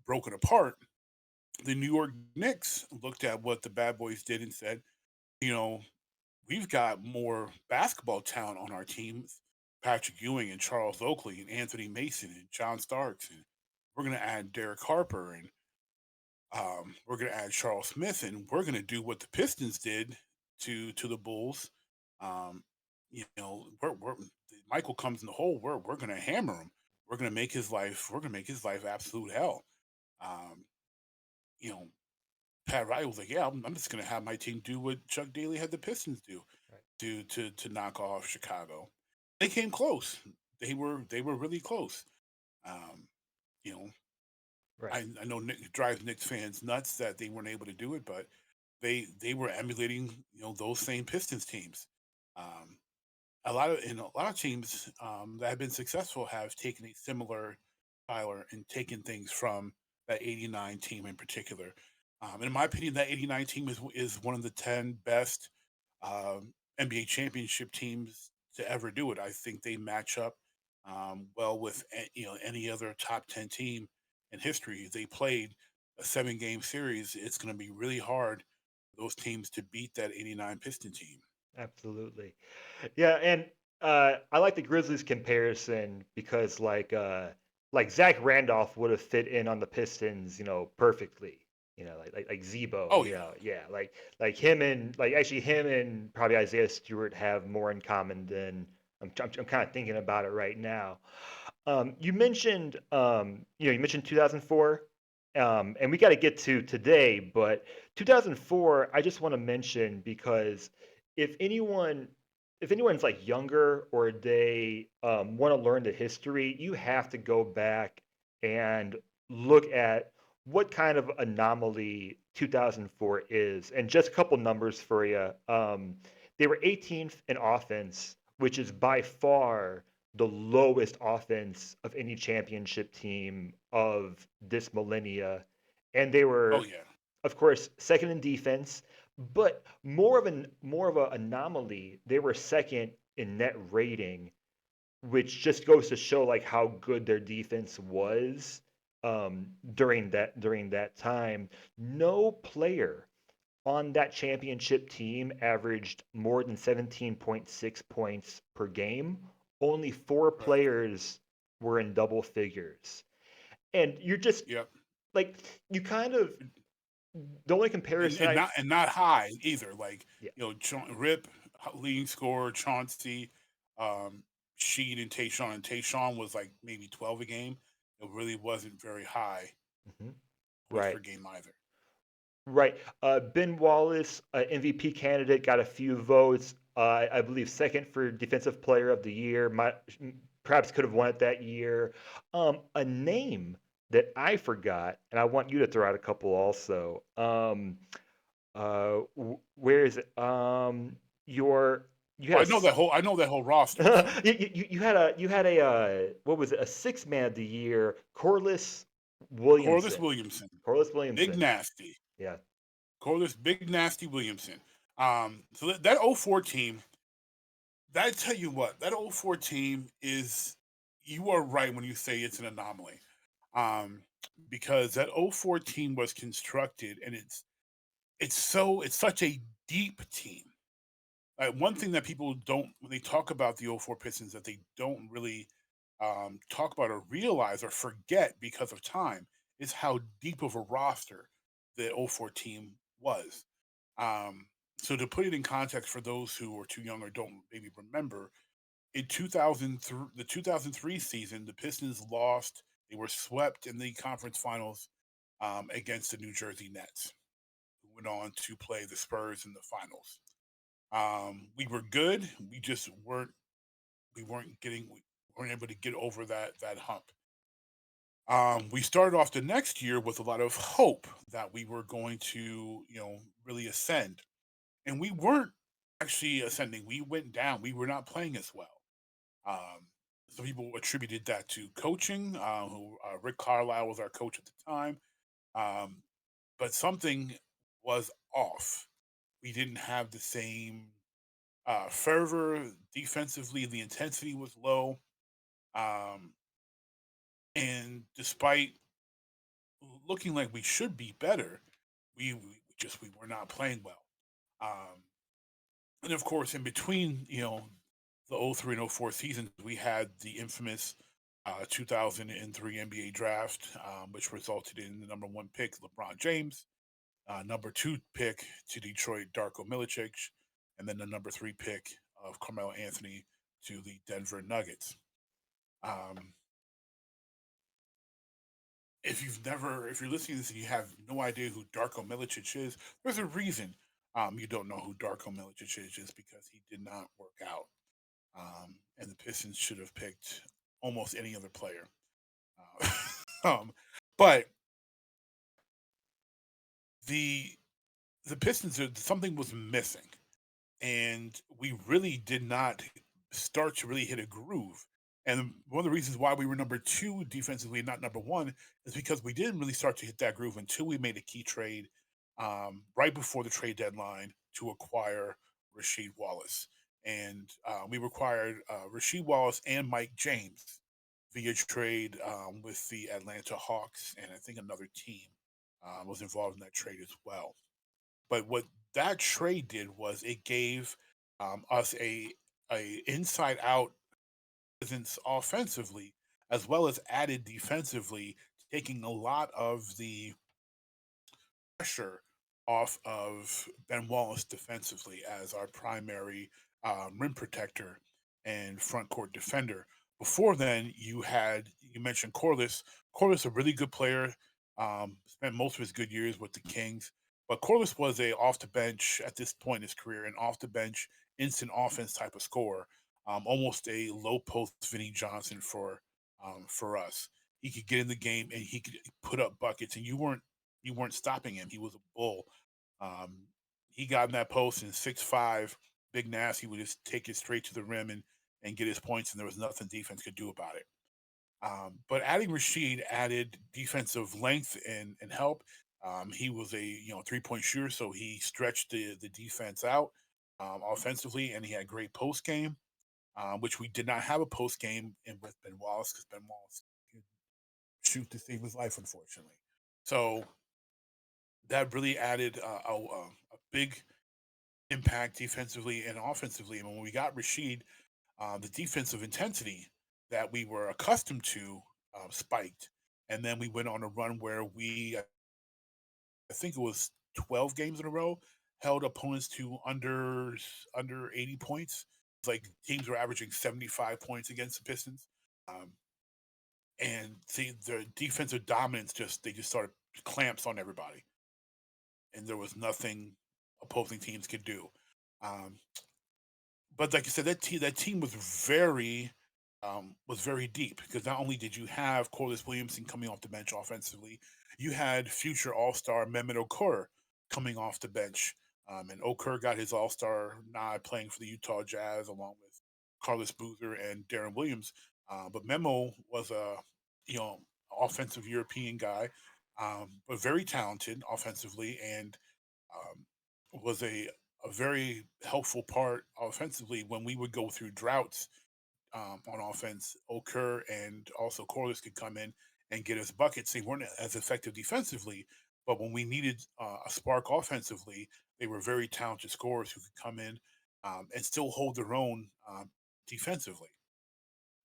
[SPEAKER 2] broken apart, the New York Knicks looked at what the Bad Boys did and said, you know, we've got more basketball talent on our teams. Patrick Ewing and Charles Oakley and Anthony Mason and John Starks, and we're going to add Derek Harper, and we're going to add Charles Smith, and we're going to do what the Pistons did to the Bulls. Um, Michael comes in the hole. We're going to hammer him. We're going to make his life absolute hell. Um, you know, Pat Riley was like, yeah, I'm just going to have my team do what Chuck Daly had the Pistons do
[SPEAKER 1] Right.
[SPEAKER 2] to knock off Chicago. They came close. They were really close. Um, you know,
[SPEAKER 1] Right.
[SPEAKER 2] I know Nick drives Knicks fans nuts that they weren't able to do it, but they were emulating those same Pistons teams. Um, a lot of teams that have been successful have taken a similar Tyler and taken things from that '89 team in particular. In my opinion, that '89 team is one of the 10 best NBA championship teams to ever do it. I think they match up well with any other top 10 team in history. If they played a 7 game series, it's going to be really hard for those teams to beat that '89 Piston team.
[SPEAKER 1] Absolutely. Yeah, and I like the Grizzlies comparison because like Zach Randolph would have fit in on the Pistons, perfectly. Like Zebo,
[SPEAKER 2] Oh yeah.
[SPEAKER 1] yeah, like him and like actually him and probably Isaiah Stewart have more in common than I'm kind of thinking about it right now. You mentioned 2004, and we got to get to today, but 2004, I just want to mention because if anyone if anyone's like younger or they want to learn the history, you have to go back and look at what kind of anomaly 2004 is. And just a couple numbers for you. They were 18th in offense, which is by far the lowest offense of any championship team of this millennia. And they
[SPEAKER 2] Oh
[SPEAKER 1] were,
[SPEAKER 2] yeah,
[SPEAKER 1] of course, second in defense, but more of an anomaly. They were second in net rating, which just goes to show like how good their defense was during that time. No player on that championship team averaged more than 17.6 points per game. Only four
[SPEAKER 2] right.
[SPEAKER 1] players were in double figures. And you're just
[SPEAKER 2] Yep.
[SPEAKER 1] like, you kind of, the only comparison I,
[SPEAKER 2] And not high either. Like
[SPEAKER 1] yeah.
[SPEAKER 2] Rip leading scorer, Chauncey, um, Sheed and Tayshawn. And Tayshawn was like maybe 12 a game. It really wasn't very high
[SPEAKER 1] Mhm.
[SPEAKER 2] points per
[SPEAKER 1] Right.
[SPEAKER 2] game either.
[SPEAKER 1] Right. Ben Wallace, MVP candidate, got a few votes. I believe second for Defensive Player of the Year. Perhaps could have won it that year. A name that I forgot, and I want you to throw out a couple also. Where is it? Your you
[SPEAKER 2] Oh,
[SPEAKER 1] had a s-
[SPEAKER 2] I know that whole roster. So
[SPEAKER 1] you had a what was it? A six man of the year, Corliss
[SPEAKER 2] Corliss
[SPEAKER 1] Williamson.
[SPEAKER 2] Williamson,
[SPEAKER 1] Corliss
[SPEAKER 2] Big
[SPEAKER 1] Williamson.
[SPEAKER 2] Nasty,
[SPEAKER 1] Yeah.
[SPEAKER 2] Corliss Big Nasty Williamson. So that '04 team, I tell you what, that '04 team is. You are right when you say it's an anomaly, um, because that '04 team was constructed, and it's such a deep team. One thing that people don't when they talk about the '04 Pistons that they don't really talk about or realize or forget because of time is how deep of a roster the '04 team was. Um, so to put it in context for those who are too young or don't maybe remember, in 2003, the 2003 season, the Pistons lost. They were swept in the conference finals against the New Jersey Nets, who went on to play the Spurs in the finals. We were good. We just we weren't able to get over that hump. We started off the next year with a lot of hope that we were going to, really ascend, and we weren't actually ascending. We went down. We were not playing as well. Um, some people attributed that to coaching. Who Rick Carlisle was our coach at the time, um, but something was off. We didn't have the same fervor defensively. The intensity was low, um, and despite looking like we should be better, we were not playing well. Um, and of course, in between, the '03 and '04 seasons, we had the infamous 2003 NBA draft, which resulted in the number one pick, LeBron James, number two pick to Detroit, Darko Milicic, and then the number three pick of Carmelo Anthony to the Denver Nuggets. Um, if you're listening to this and you have no idea who Darko Milicic is, there's a reason you don't know who Darko Milicic is because he did not work out. And the Pistons should have picked almost any other player. Uh, um, but the the Pistons, something was missing, and we really did not start to really hit a groove. And one of the reasons why we were number two defensively, not number one, is because we didn't really start to hit that groove until we made a key trade right before the trade deadline to acquire Rasheed Wallace. And we required Rasheed Wallace and Mike James via trade with the Atlanta Hawks, and I think another team was involved in that trade as well. But what that trade did was it gave us a inside out presence offensively as well as added defensively, taking a lot of the pressure off of Ben Wallace defensively as our primary rim protector and front court defender. Before then, you mentioned Corliss. Corliss, a really good player, spent most of his good years with the Kings. But Corliss was a off the bench at this point in his career, an off the bench instant offense type of scorer, almost a low post Vinny Johnson for us. He could get in the game and he could put up buckets, and you weren't stopping him. He was a bull. Um, he got in that post and 6'5", big nasty would just take it straight to the rim and get his points, and there was nothing defense could do about it. But adding Rashid added defensive length and help. He was a 3-point shooter, so he stretched the defense out offensively, and he had great post game, which we did not have a post game in with Ben Wallace because Ben Wallace could shoot to save his life, unfortunately. So that really added a big impact defensively and offensively. And when we got Rashid, the defensive intensity that we were accustomed to spiked. And then we went on a run where I think it was 12 games in a row, held opponents to under 80 points. It's like teams were averaging 75 points against the Pistons. Um, and see the defensive dominance just started clamps on everybody, and there was nothing opposing teams could do. Um, but like I said, that team was very deep because not only did you have Corliss Williamson coming off the bench offensively, you had future All Star Mehmet Okur coming off the bench, and Okur got his All Star nod playing for the Utah Jazz along with Carlos Boozer and Darren Williams. But Memo was a you know offensive European guy, but very talented offensively and um, was a very helpful part offensively when we would go through droughts on offense. Okur and also Corliss could come in and get us buckets. They weren't as effective defensively, but when we needed a spark offensively, they were very talented scorers who could come in and still hold their own defensively.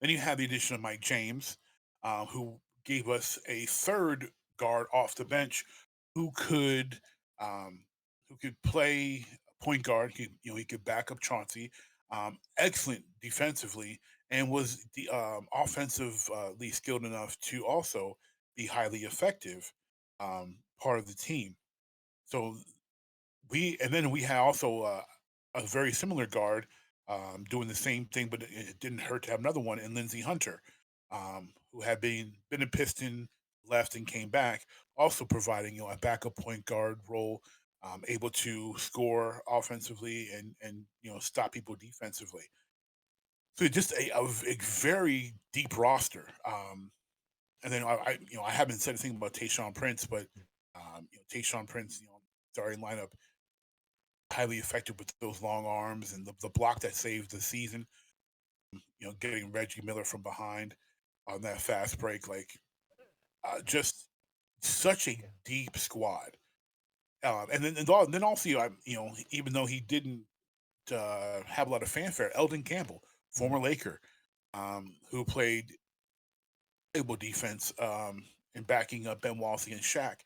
[SPEAKER 2] Then you have the addition of Mike James, who gave us a third guard off the bench who could um, play point guard. He could back up Chauncey. Excellent defensively, and was the offensively skilled enough to also be highly effective part of the team. So and then we had also a very similar guard doing the same thing, but it didn't hurt to have another one in Lindsey Hunter, who had been a Piston, left and came back, also providing a backup point guard role, able to score offensively and stop people defensively. So just a very deep roster. And then I haven't said anything about Tayshaun Prince, but Tayshaun Prince, starting lineup highly effective with those long arms and the block that saved the season. Getting Reggie Miller from behind on that fast break, like just such a
[SPEAKER 1] Yeah.
[SPEAKER 2] deep squad. And then also, even though he didn't have a lot of fanfare, Eldon Campbell,
[SPEAKER 1] Mhm.
[SPEAKER 2] former Laker, who played able defense in backing up Ben Wallace against Shaq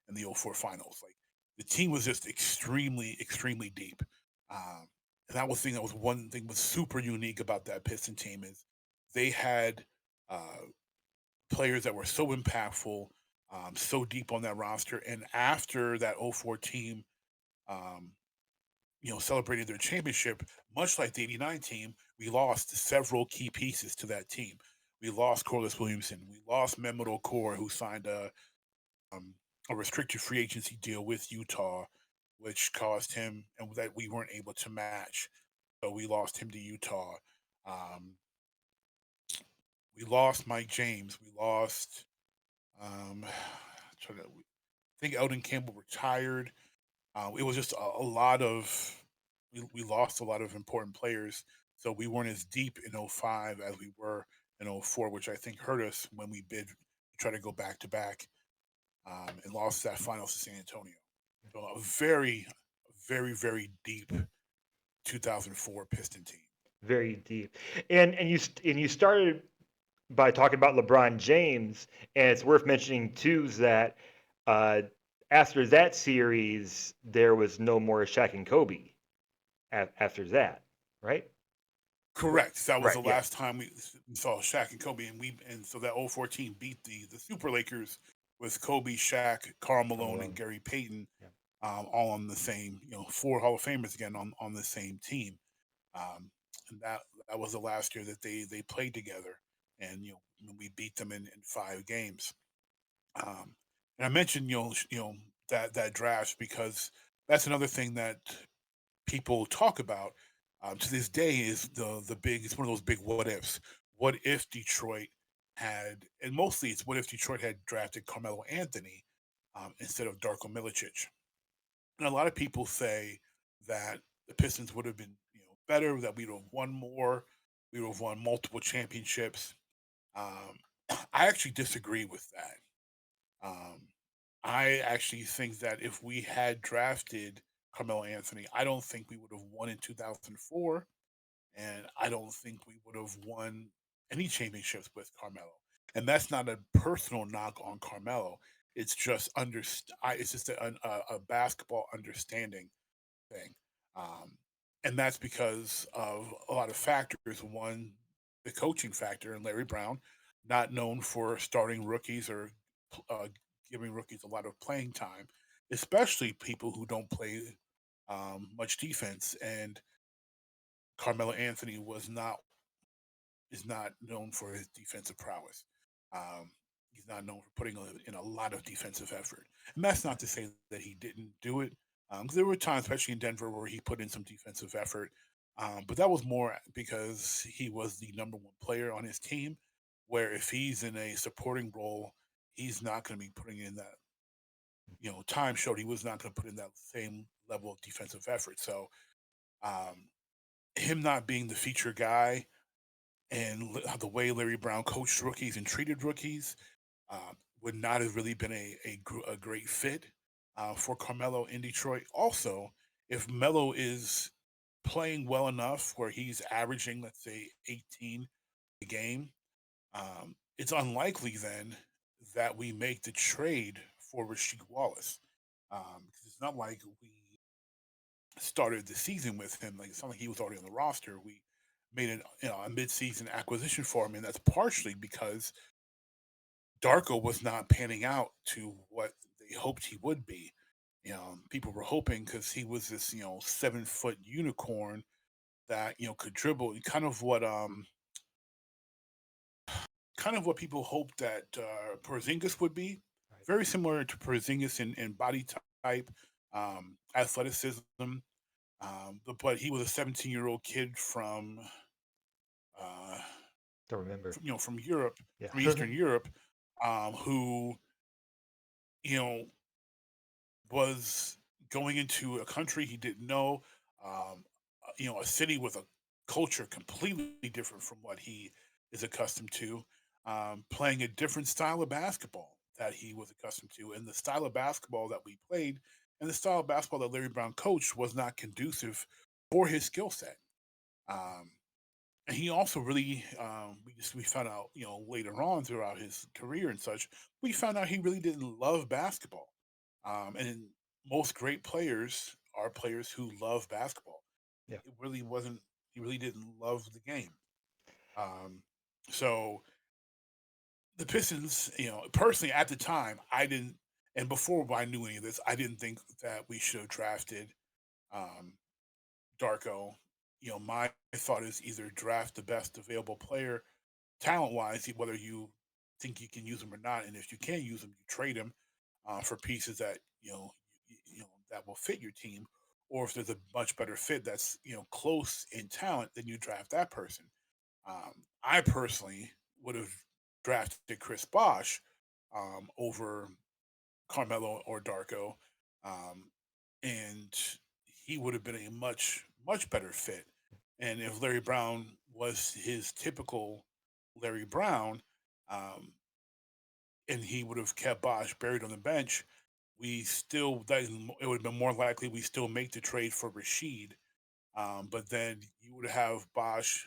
[SPEAKER 2] in the '04 finals. Like the team was just extremely, extremely deep. Um, and that was one thing was super unique about that Piston team is they had uh, players that were so impactful, so deep on that roster. And after that '04 team, um, celebrated their championship, much like the '89 team, we lost several key pieces to that team. We lost Corliss Williamson. We lost Mehmet Okur, who signed um, a restricted free agency deal with Utah, which caused him and that we weren't able to match. So we lost him to Utah. Um, we lost Mike James. We lost. Um, I think Eldon Campbell retired. It was just a lot of. We lost a lot of important players, so we weren't as deep in '05 as we were in '04, which I think hurt us when we bid to try to go back to back and lost that finals to San Antonio. So a very, very, very deep 2004 Piston team.
[SPEAKER 1] Very deep. And you started by talking about LeBron James, and it's worth mentioning too is that uh, after that series, there was no more Shaq and Kobe after that, right?
[SPEAKER 2] Correct. That was
[SPEAKER 1] Right.
[SPEAKER 2] the
[SPEAKER 1] Yeah.
[SPEAKER 2] last time we saw Shaq and Kobe, and so that '04 team beat the Super Lakers with Kobe, Shaq, Karl Malone, and
[SPEAKER 1] Malone.
[SPEAKER 2] Gary Payton.
[SPEAKER 1] Yeah.
[SPEAKER 2] all on the same, four Hall of Famers again on the same team. Um, and that was the last year that they played together, and we beat them in 5 games. Um, and I mentioned that draft because that's another thing that people talk about to this day is the big. It's one of those big what ifs. What if Detroit had, and mostly it's what if Detroit had drafted Carmelo Anthony instead of Darko Milicic. And a lot of people say that the Pistons would have been better, that we'd have won more, we would have won multiple championships. Um, I actually disagree with that. Um, I actually think that if we had drafted Carmelo Anthony, I don't think we would have won in 2004, and I don't think we would have won any championships with Carmelo. And that's not a personal knock on Carmelo. It's just it's just a basketball understanding thing. Um, and that's because of a lot of factors. One, the coaching factor, and Larry Brown, not known for starting rookies or uh, giving rookies a lot of playing time, especially people who don't play much defense. And Carmelo Anthony is not known for his defensive prowess. Um, he's not known for putting in a lot of defensive effort. And that's not
[SPEAKER 1] Right.
[SPEAKER 2] to say that he didn't do it. 'Cause there were times, especially in Denver, where he put in some defensive effort. But that was more because he was the number one player on his team. Where if he's in a supporting role, he's not going to be putting in that. Time showed he was not going to put in that same level of defensive effort. So um, him not being the feature guy and the way Larry Brown coached rookies and treated rookies would not have really been a great fit for Carmelo in Detroit. Also, if Melo is playing well enough where he's averaging, let's say, 18 a game, it's unlikely then that we make the trade for Rasheed Wallace. Because it's not like we started the season with him. Like it's not like he was already on the roster. We made a mid-season acquisition for him, and that's partially because Darko was not panning out to what they hoped he would be. People were hoping because he was this 7-foot unicorn that could dribble, and kind of what people hoped that Porzingis would be.
[SPEAKER 1] Right.
[SPEAKER 2] Very similar to Porzingis in body type, athleticism. But he was a 17-year-old kid uh,
[SPEAKER 1] Don't remember.
[SPEAKER 2] from Europe,
[SPEAKER 1] Yeah.
[SPEAKER 2] from Eastern Europe, who you know was going into a country he didn't know, a city with a culture completely different from what he is accustomed to, playing a different style of basketball that he was accustomed to, and the style of basketball that we played and the style of basketball that Larry Brown coached was not conducive for his skill set. Um, and he also really we found out later on throughout his career and such, we found out he really didn't love basketball. And most great players are players who love basketball.
[SPEAKER 1] Yeah.
[SPEAKER 2] It really wasn't. He really didn't love the game. um, so the Pistons, personally at the time I didn't, and before I knew any of this I didn't think that we should have drafted um, Darko. My thought is either draft the best available player talent wise, whether you think you can use them or not, and if you can use them, you trade them for pieces that that will fit your team, or if there's a much better fit that's close in talent, then you draft that person. I personally would have drafted Chris Bosh over Carmelo or Darko, um, and he would have been a much better fit. And if Larry Brown was his typical Larry Brown, um, and he would have kept Bosch buried on the bench, it would have been more likely we still make the trade for Rashid. But then you would have Bosch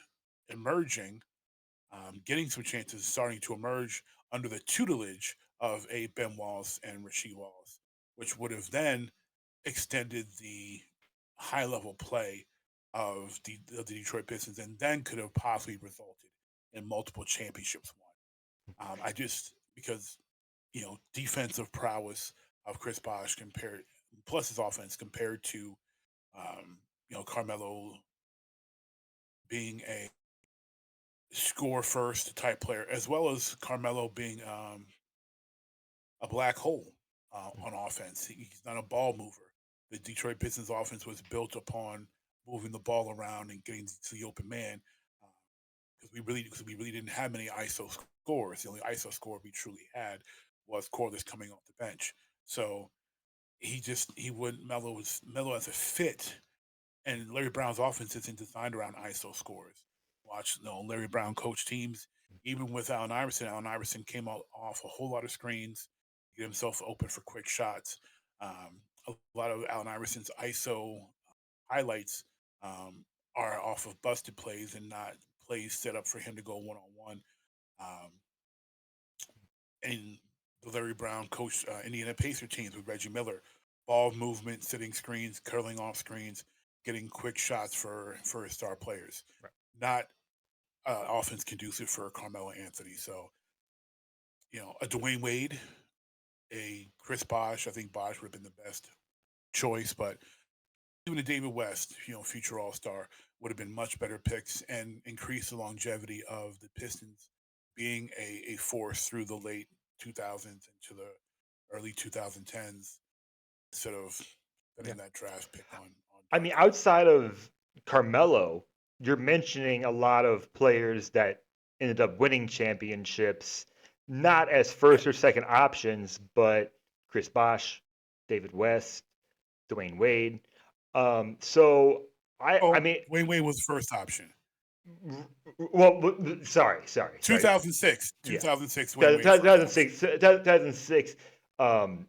[SPEAKER 2] emerging, getting some chances, starting to emerge under the tutelage of a Ben Wallace and Rasheed Wallace, which would have then extended the high level play of the Detroit Pistons, and then could have possibly resulted in multiple championships won. I just because defensive prowess of Chris Bosh compared plus his offense compared to Carmelo being a score first type player, as well as Carmelo being a black hole on offense. He's not a ball mover. The Detroit Pistons offense was built upon moving the ball around and getting to the open man because we really didn't have many ISO scores. The only ISO score we truly had was Corliss coming off the bench. So he wouldn't Melo as a fit, and Larry Brown's offense isn't designed around ISO scores. Watch, Larry Brown coach teams, even with Allen Iverson. Allen Iverson came out off a whole lot of screens, get himself open for quick shots. A lot of Allen Iverson's ISO highlights um, are off of busted plays and not plays set up for him to go one on one. And the Larry Brown coach Indiana Pacer teams with Reggie Miller, ball movement, sitting screens, curling off screens, getting quick shots for his star players.
[SPEAKER 1] Right.
[SPEAKER 2] Not offense conducive for Carmelo Anthony. So a Dwayne Wade, a Chris Bosh. I think Bosh would have been the best choice, but even a David West, future All Star, would have been much better picks and increase the longevity of the Pistons being a force through the late 2000s into the early 2010s instead of
[SPEAKER 1] Yeah.
[SPEAKER 2] spending that draft pick on
[SPEAKER 1] I mean,
[SPEAKER 2] Darko.
[SPEAKER 1] outside of Carmelo, you're mentioning a lot of players that ended up winning championships, not as
[SPEAKER 2] Yeah.
[SPEAKER 1] first or second options, but Chris Bosh, David West, Dwayne Wade. So I
[SPEAKER 2] Oh,
[SPEAKER 1] mean,
[SPEAKER 2] Dwayne Wade was first option.
[SPEAKER 1] well, sorry.
[SPEAKER 2] 2006,
[SPEAKER 1] Yeah,
[SPEAKER 2] 2006, Dwayne Wade first option.
[SPEAKER 1] 2006. Um,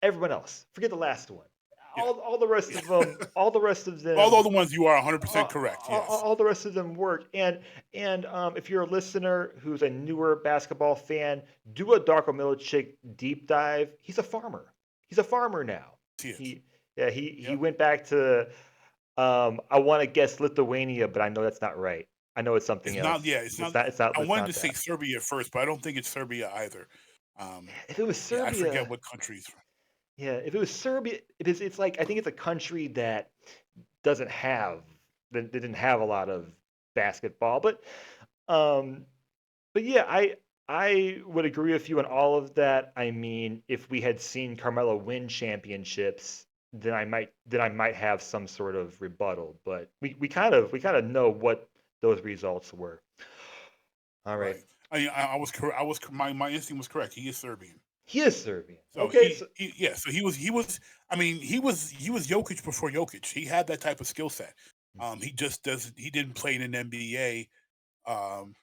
[SPEAKER 1] everyone else, forget the last one.
[SPEAKER 2] Yeah.
[SPEAKER 1] All the rest
[SPEAKER 2] Yeah.
[SPEAKER 1] of them, all the rest of
[SPEAKER 2] All the
[SPEAKER 1] them
[SPEAKER 2] other ones you are 100%
[SPEAKER 1] all,
[SPEAKER 2] correct. Yes.
[SPEAKER 1] all the rest of them work. And if you're a listener who's a newer basketball fan, do a Darko Milicic deep dive. He's a farmer. He's a farmer now.
[SPEAKER 2] He is.
[SPEAKER 1] He yeah he
[SPEAKER 2] Yep.
[SPEAKER 1] went back to I want to guess Lithuania, but I know that's not right. I know it's something
[SPEAKER 2] It's not.
[SPEAKER 1] else.
[SPEAKER 2] Yeah. It's not. I
[SPEAKER 1] It's
[SPEAKER 2] wanted to
[SPEAKER 1] not
[SPEAKER 2] say
[SPEAKER 1] that.
[SPEAKER 2] Serbia at first, but I don't think it's Serbia either. Um,
[SPEAKER 1] If it was
[SPEAKER 2] yeah, I forget
[SPEAKER 1] Serbia,
[SPEAKER 2] what countries.
[SPEAKER 1] yeah, if it was Serbia, it's like I think it's a country that doesn't have that didn't have a lot of basketball, um, but yeah, I would agree with you on all of that. I mean, if we had seen Carmelo win championships, then I might have some sort of rebuttal. But we kind of know what those results were. All right,
[SPEAKER 2] Right. I was correct. My instinct was correct. He is Serbian.
[SPEAKER 1] he is Serbian.
[SPEAKER 2] So
[SPEAKER 1] Okay, so
[SPEAKER 2] he yeah. So he was. I mean, he was Jokic before Jokic. He had that type of skill set. He just doesn't. He didn't play in an NBA um,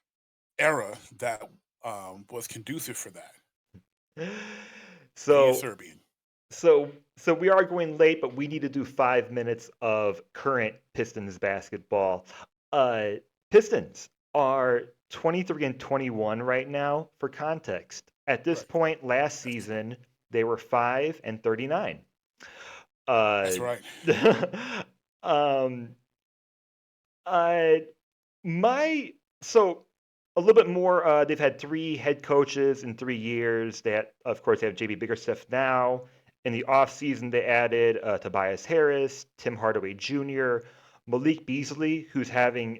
[SPEAKER 2] era that was conducive for that. But he is
[SPEAKER 1] so
[SPEAKER 2] Serbian.
[SPEAKER 1] so we are going late, but we need to do 5 minutes of current Pistons basketball. Uh, Pistons are 23 and 21 right now. For context, at this
[SPEAKER 2] Correct.
[SPEAKER 1] point last
[SPEAKER 2] That's
[SPEAKER 1] season, they were 5 and 39. Uh,
[SPEAKER 2] that's right.
[SPEAKER 1] um, uh, my so a little bit more. They've had three head coaches in 3 years. Of course, they have JB Bickerstaff now. In the offseason, they added Tobias Harris, Tim Hardaway Jr., Malik Beasley, who's having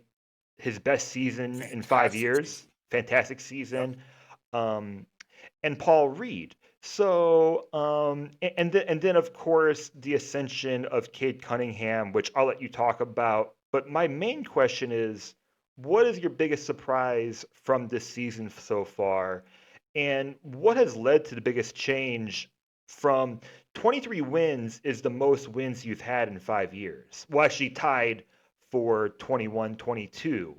[SPEAKER 1] his best season in five
[SPEAKER 2] Fantastic
[SPEAKER 1] years,
[SPEAKER 2] season.
[SPEAKER 1] fantastic
[SPEAKER 2] Yep.
[SPEAKER 1] season, um, and Paul Reed. So, and then of course the ascension of Cade Cunningham, which I'll let you talk about. But my main question is, what is your biggest surprise from this season so far, and what has led to the biggest change from 23 wins is the most wins you've had in 5 years. Well, actually tied for 21, 22,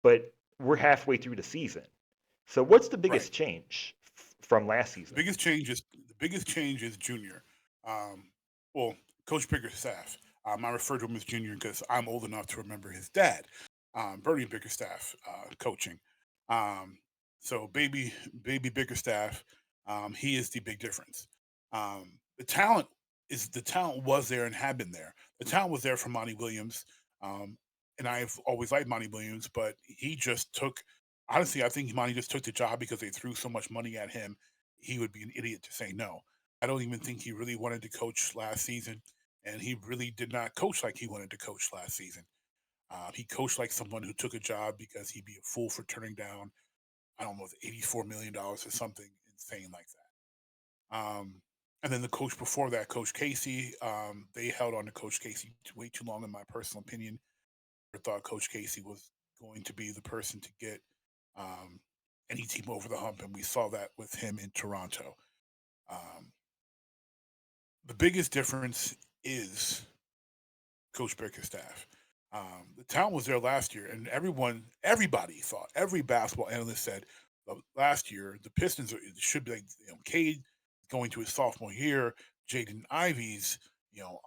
[SPEAKER 1] but we're halfway through the season. So what's the
[SPEAKER 2] Right.
[SPEAKER 1] biggest change from last
[SPEAKER 2] The
[SPEAKER 1] season?
[SPEAKER 2] biggest change is Junior. Um, well, Coach Bickerstaff. I refer to him as Junior because I'm old enough to remember his dad, Bernie Bickerstaff, coaching. Um, so baby Bickerstaff, he is the big difference. The talent was there and had been there. The talent was there for Monty Williams, um, and I've always liked Monty Williams, but he just took. Honestly, I think Monty just took the job because they threw so much money at him he would be an idiot to say no. I don't even think he really wanted to coach last season, and he really did not coach like he wanted to coach last season. He coached like someone who took a job because he'd be a fool for turning down, I don't know, $84 million or something insane like that. And then the coach before that, Coach Casey, they held on to Coach Casey way too long, in my personal opinion. I thought Coach Casey was going to be the person to get um, any team over the hump, and we saw that with him in Toronto. Um, the biggest difference is Coach Bickerstaff. The talent was there last year, and everybody thought, every basketball analyst said last year the Pistons should be like, Cade going to his sophomore year, Jaden Ivey's, you know,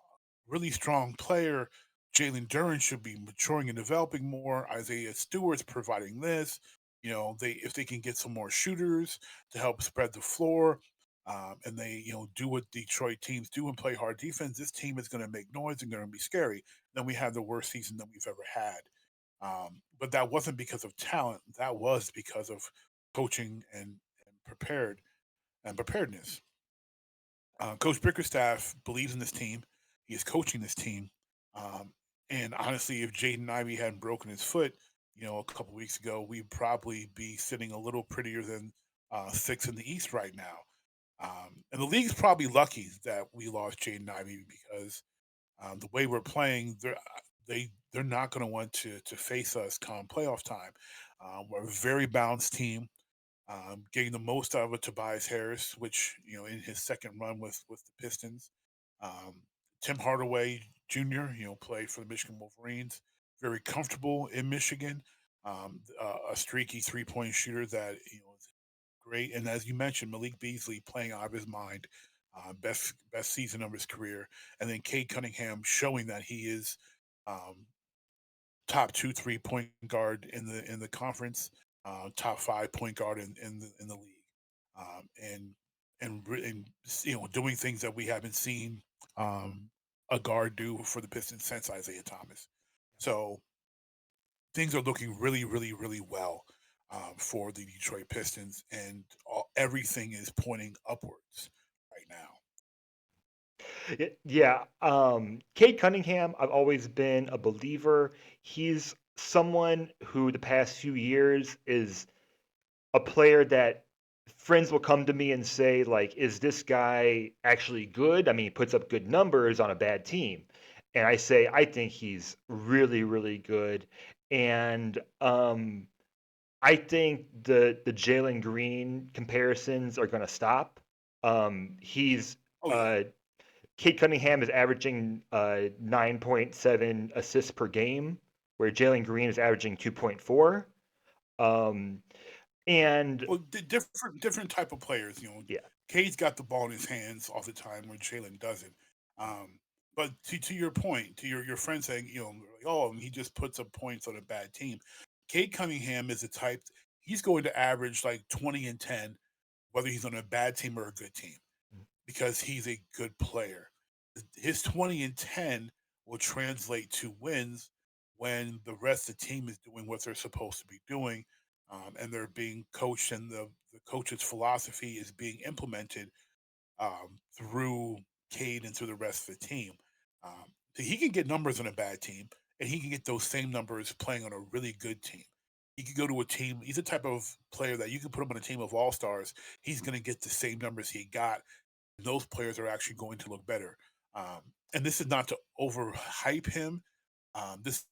[SPEAKER 2] really strong player. Jalen Duren should be maturing and developing more. Isaiah Stewart's providing this. They if they can get some more shooters to help spread the floor, and they do what Detroit teams do and play hard defense, this team is going to make noise and going to be scary. Then we had the worst season that we've ever had. But that wasn't because of talent. That was because of coaching and preparedness. Coach Bickerstaff believes in this team. He is coaching this team. Um, and honestly, if Jaden Ivey hadn't broken his foot, a couple weeks ago, we'd probably be sitting a little prettier than six in the East right now. And the league's probably lucky that we lost Jaden Ivey because the way we're playing, they're not going to want to face us come playoff time. We're a very balanced team, getting the most out of a Tobias Harris, which in his second run with the Pistons. Um, Tim Hardaway Jr. Played for the Michigan Wolverines, very comfortable in Michigan. A streaky 3-point shooter that is great, and as you mentioned, Malik Beasley playing out of his mind, best season of his career, and then Cade Cunningham showing that he is um, top 2 3 point guard in the conference, top 5 point guard in the league, and and doing things that we haven't seen um, a guard do for the Pistons since Isaiah Thomas. So things are looking really, really, really well for the Detroit Pistons, and everything is pointing upwards right now.
[SPEAKER 1] Yeah, Cade Cunningham, I've always been a believer. He's someone who the past few years is a player that friends will come to me and say, like, is this guy actually good? I mean, he puts up good numbers on a bad team. And I say, I think he's really, really good. And I think the Jalen Green comparisons are going to stop. He's
[SPEAKER 2] Oh yeah.
[SPEAKER 1] uh, Kate Cunningham is averaging 9.7 assists per game, where Jalen Green is averaging 2.4. Um, and
[SPEAKER 2] Well, different type of players.
[SPEAKER 1] yeah,
[SPEAKER 2] Cade's got the ball in his hands all the time, where Jalen doesn't. Um, but to your point, to your friend saying, like, oh, he just puts up points on a bad team. Cade Cunningham is the type. He's going to average like 20 and 10, whether he's on a bad team or a good team, because he's a good player. His 20 and 10 will translate to wins when the rest of the team is doing what they're supposed to be doing, and they're being coached, and the coach's philosophy is being implemented through Cade and through the rest of the team. So he can get numbers on a bad team, and he can get those same numbers playing on a really good team. He could go to a team. He's the type of player that you can put him on a team of all stars. He's going to get the same numbers he got. Those players are actually going to look better. And this is not to overhype him. This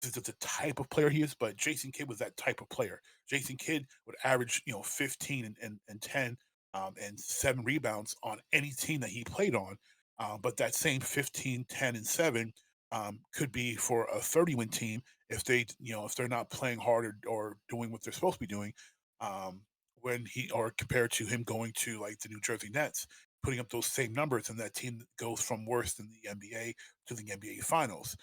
[SPEAKER 2] is the type of player he is, but Jason Kidd was that type of player. Jason Kidd would average, 15 and 10 and 7 rebounds on any team that he played on. But that same 15, 10, and 7 could be for a 30-win team if they're not playing hard, or doing what they're supposed to be doing. Um, when he or compared to him going to like the New Jersey Nets, putting up those same numbers, and that team goes from worst in the NBA to the NBA Finals.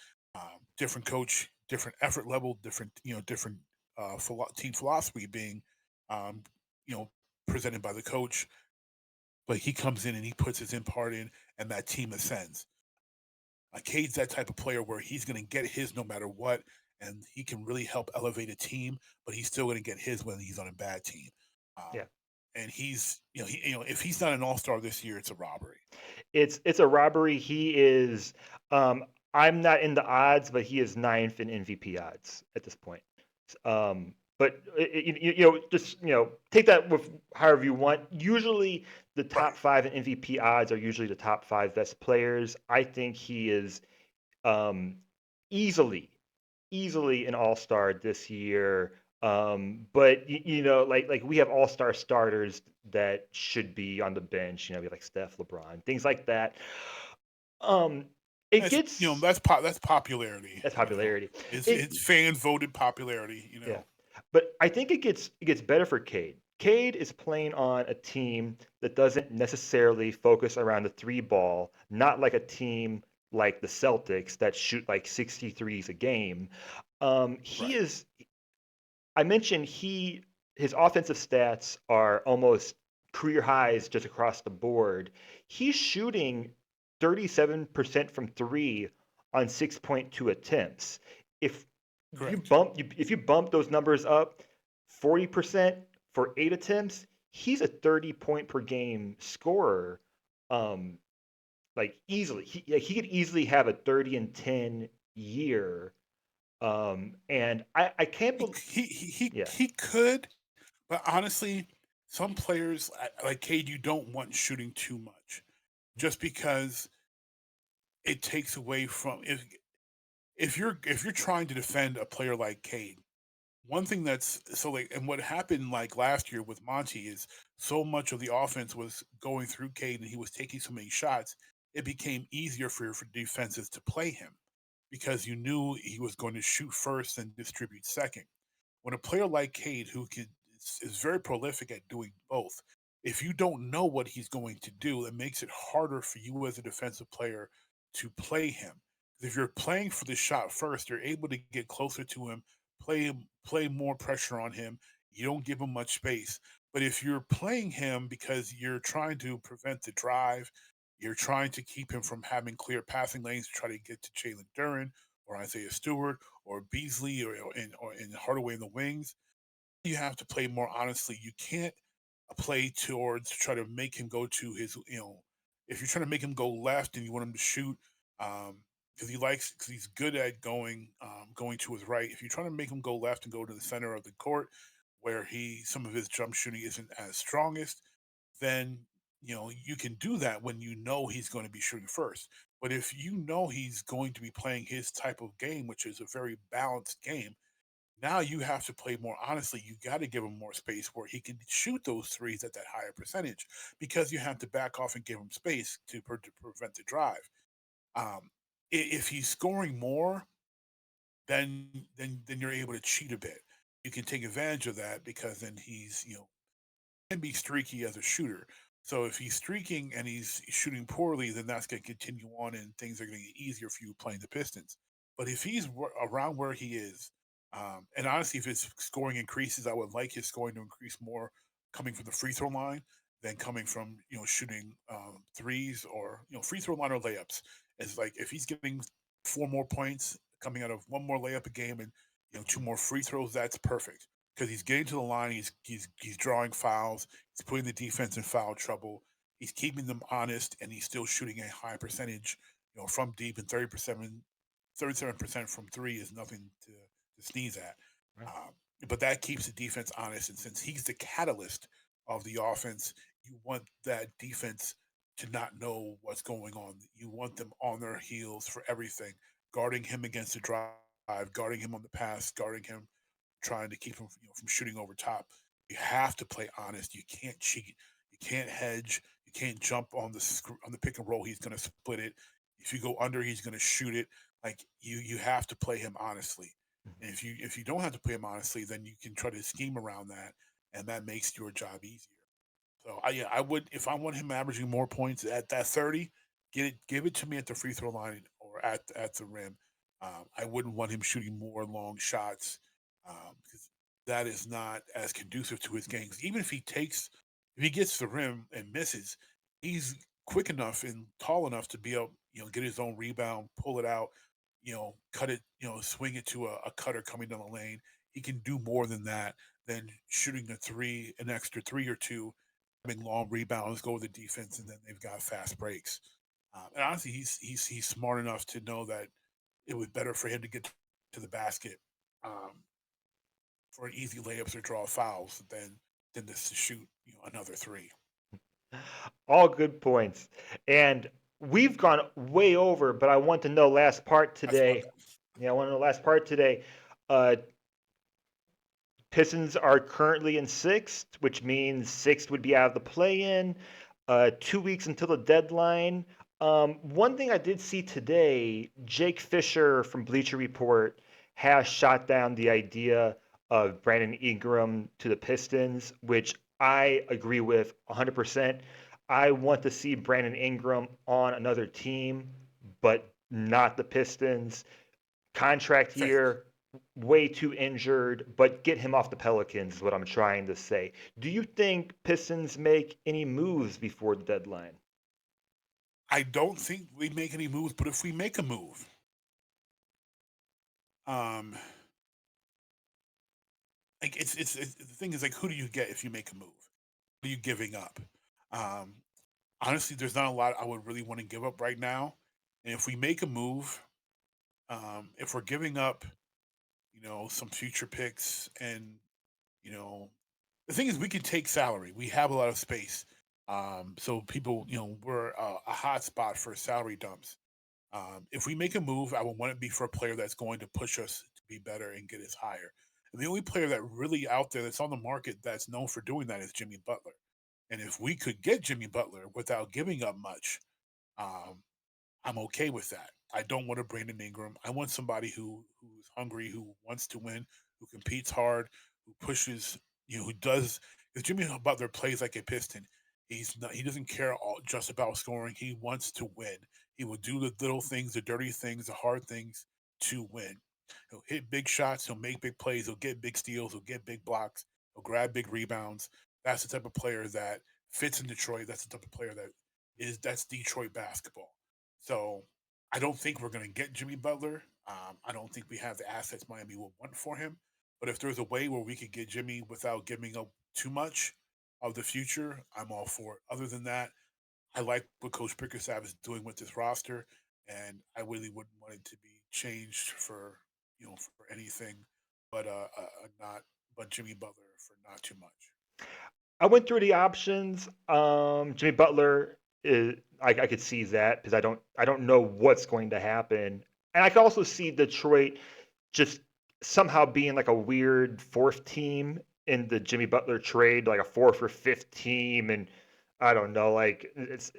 [SPEAKER 2] Different coach, different effort level, different team philosophy being, um, you know, presented by the coach. But he comes in and he puts his part in, and that team ascends. Cade's that type of player where he's going to get his no matter what, and he can really help elevate a team. But he's still going to get his when he's on a bad team. Um,
[SPEAKER 1] yeah.
[SPEAKER 2] and if he's not an All Star this year, it's a robbery.
[SPEAKER 1] It's a robbery. He is. Um, I'm not in the odds, but he is ninth in MVP odds at this point. But just take that with however you want. Usually, the top
[SPEAKER 2] Right.
[SPEAKER 1] five in MVP odds are usually the top five best players. I think he is um, easily, easily an All Star this year. But like we have All Star starters that should be on the bench. We have like Steph, LeBron, things like that. Um, it
[SPEAKER 2] That's
[SPEAKER 1] gets
[SPEAKER 2] that's popularity.
[SPEAKER 1] That's popularity.
[SPEAKER 2] It's
[SPEAKER 1] It
[SPEAKER 2] fan voted popularity.
[SPEAKER 1] Yeah, but I think it gets better for Cade. Cade is playing on a team that doesn't necessarily focus around the three ball, not like a team like the Celtics that shoot like 63s a game. He
[SPEAKER 2] Right.
[SPEAKER 1] is. I mentioned his offensive stats are almost career highs just across the board. He's shooting 37% from three on 6.2 attempts. If
[SPEAKER 2] Correct.
[SPEAKER 1] if you bump those numbers up 40% for 8 attempts, he's a 30 point per game scorer. Um, like easily. He could easily have a 30 and 10 year. And I can't
[SPEAKER 2] He
[SPEAKER 1] believe
[SPEAKER 2] he he he
[SPEAKER 1] yeah.
[SPEAKER 2] he could, but honestly, some players like Cade, you don't want shooting too much, just because it takes away from if you're trying to defend a player like Cade. One thing that's so like, and what happened like last year with Monty is so much of the offense was going through Cade, and he was taking so many shots. It became easier for defenses to play him because you knew he was going to shoot first and distribute second. When a player like Cade, who is very prolific at doing both, if you don't know what he's going to do, it makes it harder for you as a defensive player to play him. If you're playing for the shot first, you're able to get closer to him, play more pressure on him. You don't give him much space. But if you're playing him because you're trying to prevent the drive, you're trying to keep him from having clear passing lanes to try to get to Jalen Duren or Isaiah Stewart or Beasley or in Hardaway in the wings, you have to play more honestly. You can't play towards try to make him go to his, if you're trying to make him go left and you want him to shoot, because because he's good at going to his right. If you're trying to make him go left and go to the center of the court, where some of his jump shooting isn't as strongest, then you can do that when you know he's going to be shooting first. But if you know he's going to be playing his type of game, which is a very balanced game, now you have to play more honestly. You got to give him more space where he can shoot those threes at that higher percentage because you have to back off and give him space to prevent the drive. Um, if he's scoring more, then you're able to cheat a bit. You can take advantage of that because then he's can be streaky as a shooter. So if he's streaking and he's shooting poorly, then that's going to continue on, and things are going to get easier for you playing the Pistons. But if he's around where he is, and honestly, if his scoring increases, I would like his scoring to increase more coming from the free throw line than coming from shooting threes or free throw line or layups. It's like if he's getting 4 more points coming out of one more layup a game and two
[SPEAKER 1] Mhm.
[SPEAKER 2] more free throws, that's perfect because he's getting to the line. He's drawing fouls. He's putting the defense in foul trouble. He's keeping them honest, and he's still shooting a high percentage, from deep. And 37% from three is nothing to sneeze at.
[SPEAKER 1] Right.
[SPEAKER 2] Um, but that keeps the defense honest, and since he's the catalyst of the offense, you want that defense to not know what's going on. You want them on their heels for everything, guarding him against the drive, guarding him on the pass, guarding him trying to keep him from shooting over top. You have to play honest. You can't cheat. You can't hedge. You can't jump on the pick and roll. He's going to split it. If you go under, he's going to shoot it. Like you have to play him honestly.
[SPEAKER 1] Mhm.
[SPEAKER 2] And if you don't have to play him honestly, then you can try to scheme around that, and that makes your job easier. So I would if I want him averaging more points at that 30, give it to me at the free throw line or at the rim. I wouldn't want him shooting more long shots because that is not as conducive to his game. 'Cause even if he gets to the rim and misses, he's quick enough and tall enough to be able, get his own rebound, pull it out, cut it, swing it to a cutter coming down the lane. he can do more than that than shooting a three, an extra three or two, having long rebounds, go with the defense, and then they've got fast breaks. And honestly, he's smart enough to know that it was better for him to get to the basket um, for an easy layups or draw fouls than this to shoot another three.
[SPEAKER 1] All good points. And we've gone way over, but I want to know last part
[SPEAKER 2] That's fun.
[SPEAKER 1] today. Yeah, I want to know last part today. Uh, Pistons are currently in sixth, which means sixth would be out of the play-in. 2 weeks until the deadline. One thing I did see today, Jake Fisher from Bleacher Report has shot down the idea of Brandon Ingram to the Pistons, which I agree with 100%. I want to see Brandon Ingram on another team, but not the Pistons. Contract
[SPEAKER 2] Same.
[SPEAKER 1] year, way too injured, but get him off the Pelicans is what I'm trying to say. Do you think Pistons make any moves before the deadline?
[SPEAKER 2] I don't think we make any moves, but if we make a move, um, like the thing is like, who do you get if you make a move? What are you giving up? Um, Honestly, there's not a lot I would really want to give up right now. And if we make a move, if we're giving up, some future picks, and you know, the thing is, we can take salary. We have a lot of space. So people, we're a hot spot for salary dumps. If we make a move, I would want it to be for a player that's going to push us to be better and get us higher. And the only player that really out there that's on the market that's known for doing that is Jimmy Butler. And if we could get Jimmy Butler without giving up much, um, I'm okay with that. I don't want a Brandon Ingram. I want somebody who's hungry, who wants to win, who competes hard, who pushes, who does. If Jimmy Butler plays like a Piston, he's not. He doesn't care just about scoring. He wants to win. He will do the little things, the dirty things, the hard things to win. He'll hit big shots. He'll make big plays. He'll get big steals. He'll get big blocks. He'll grab big rebounds. That's the type of player that fits in Detroit. That's the type of player that's Detroit basketball. So I don't think we're going to get Jimmy Butler. I don't think we have the assets Miami will want for him. But if there's a way where we could get Jimmy without giving up too much of the future, I'm all for it. Other than that, I like what Coach Bickerstaff is doing with this roster, and I really wouldn't want it to be changed for for anything, but not but Jimmy Butler for not too much.
[SPEAKER 1] I went through the options. Jimmy Butler is I could see that because I don't know what's going to happen, and I could also see Detroit just somehow being like a weird fourth team in the Jimmy Butler trade, like a fourth or fifth team, and I don't know, like it's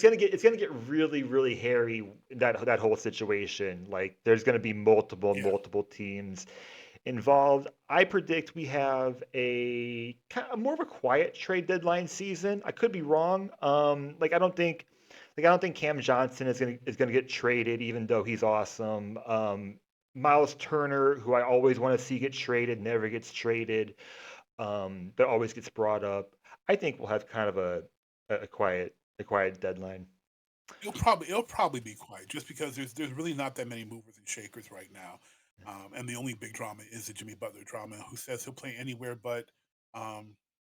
[SPEAKER 1] gonna get really hairy that whole situation. Like there's gonna be
[SPEAKER 2] Yeah,
[SPEAKER 1] multiple teams involved. I predict we have a kind of more of a quiet trade deadline season. I could be wrong. I don't think Cam Johnson is gonna get traded, even though he's awesome. Miles Turner, who I always want to see get traded, never gets traded. But always gets brought up. I think we'll have kind of a quiet deadline.
[SPEAKER 2] it'll probably be quiet just because there's really not that many movers and shakers right now, and the only big drama is the Jimmy Butler drama. Who says he'll play anywhere but I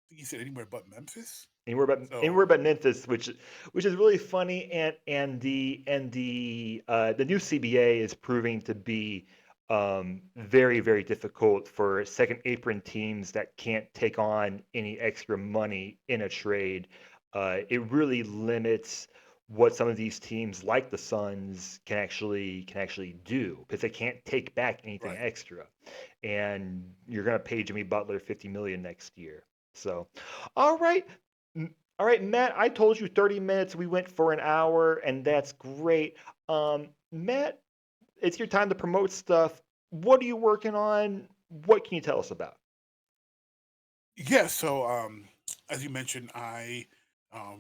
[SPEAKER 2] think he said anywhere but Memphis.
[SPEAKER 1] And we're
[SPEAKER 2] So
[SPEAKER 1] about Memphis, which is really funny, and the new CBA is proving to be very difficult for second apron teams that can't take on any extra money in a trade. It really limits what some of these teams like the Suns can actually do because they can't take back anything
[SPEAKER 2] right.
[SPEAKER 1] extra, and you're gonna pay Jimmy Butler 50 million next year. So, all right. All right, Matt, I told you 30 minutes. We went for an hour, and that's great. Matt, it's your time to promote stuff. What are you working on? What can you tell us about?
[SPEAKER 2] Yeah, so as you mentioned, I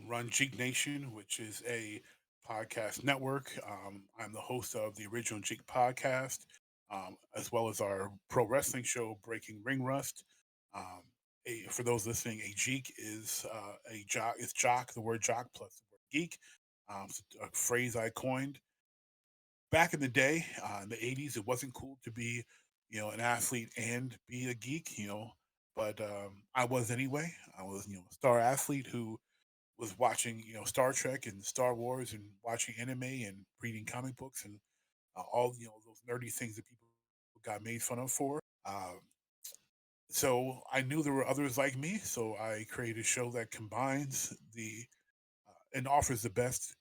[SPEAKER 2] run Jeek Nation, which is a podcast network. I'm the host of the original Jeek podcast, as well as our pro wrestling show, Breaking Ring Rust. Um, for those listening, a Jeek is a jock. It's jock, the word jock plus the word geek. It's a phrase I coined back in the day, in the '80s. It wasn't cool to be an athlete and be a geek, but I was anyway. I was, a star athlete who was watching, Star Trek and Star Wars and watching anime and reading comic books and all, those nerdy things that people got made fun of for. So I knew there were others like me, so I created a show that combines and offers the best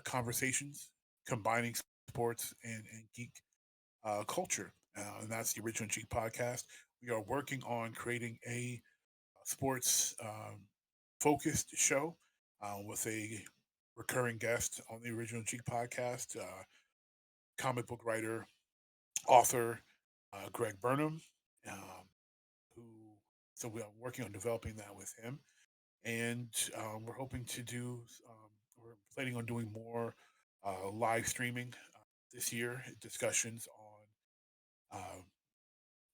[SPEAKER 2] conversations combining sports and geek culture. And that's the Original Jeek podcast. We are working on creating a sports focused show with a recurring guest on the Original Jeek podcast, comic book writer, author Greg Burnham, um, who. So we are working on developing that with him, and we're hoping to do. We're planning on doing more live streaming this year, discussions on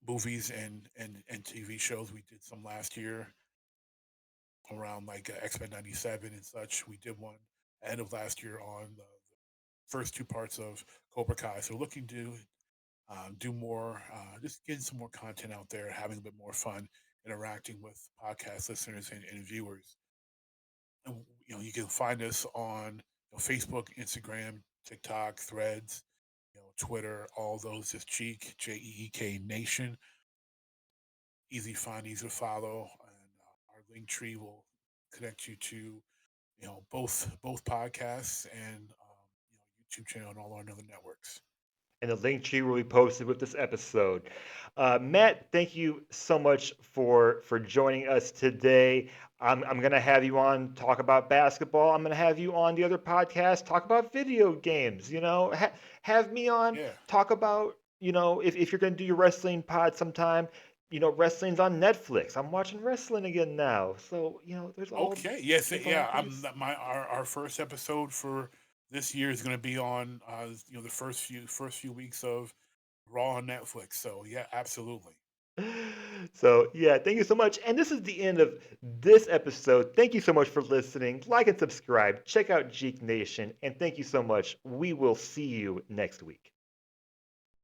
[SPEAKER 2] movies and TV shows. We did some last year around like X-Men 97 and such. We did one end of last year on the first two parts of Cobra Kai. So looking to do more, just getting some more content out there, having a bit more fun, interacting with podcast listeners and viewers. And, you can find us on Facebook, Instagram, TikTok, Threads, Twitter, all those is Jeek, Jeek Nation. Easy find, easy to follow, and our link tree will connect you to both podcasts and YouTube channel and all our other networks.
[SPEAKER 1] And the link tree will be posted with this episode. Matt, thank you so much for joining us today. I'm gonna have you on talk about basketball. I'm gonna have you on the other podcast talk about video games. Have me on
[SPEAKER 2] Yeah.
[SPEAKER 1] talk about if you're gonna do your wrestling pod sometime. Wrestling's on Netflix. I'm watching wrestling again now. So
[SPEAKER 2] Okay. Yes.
[SPEAKER 1] there's all
[SPEAKER 2] Yeah.
[SPEAKER 1] these.
[SPEAKER 2] Our first episode for this year is going to be on the first few weeks of Raw on Netflix. So yeah, absolutely.
[SPEAKER 1] So, yeah, thank you so much. And this is the end of this episode. Thank you so much for listening. Like and subscribe. Check out Jeek Nation. And thank you so much. We will see you next week.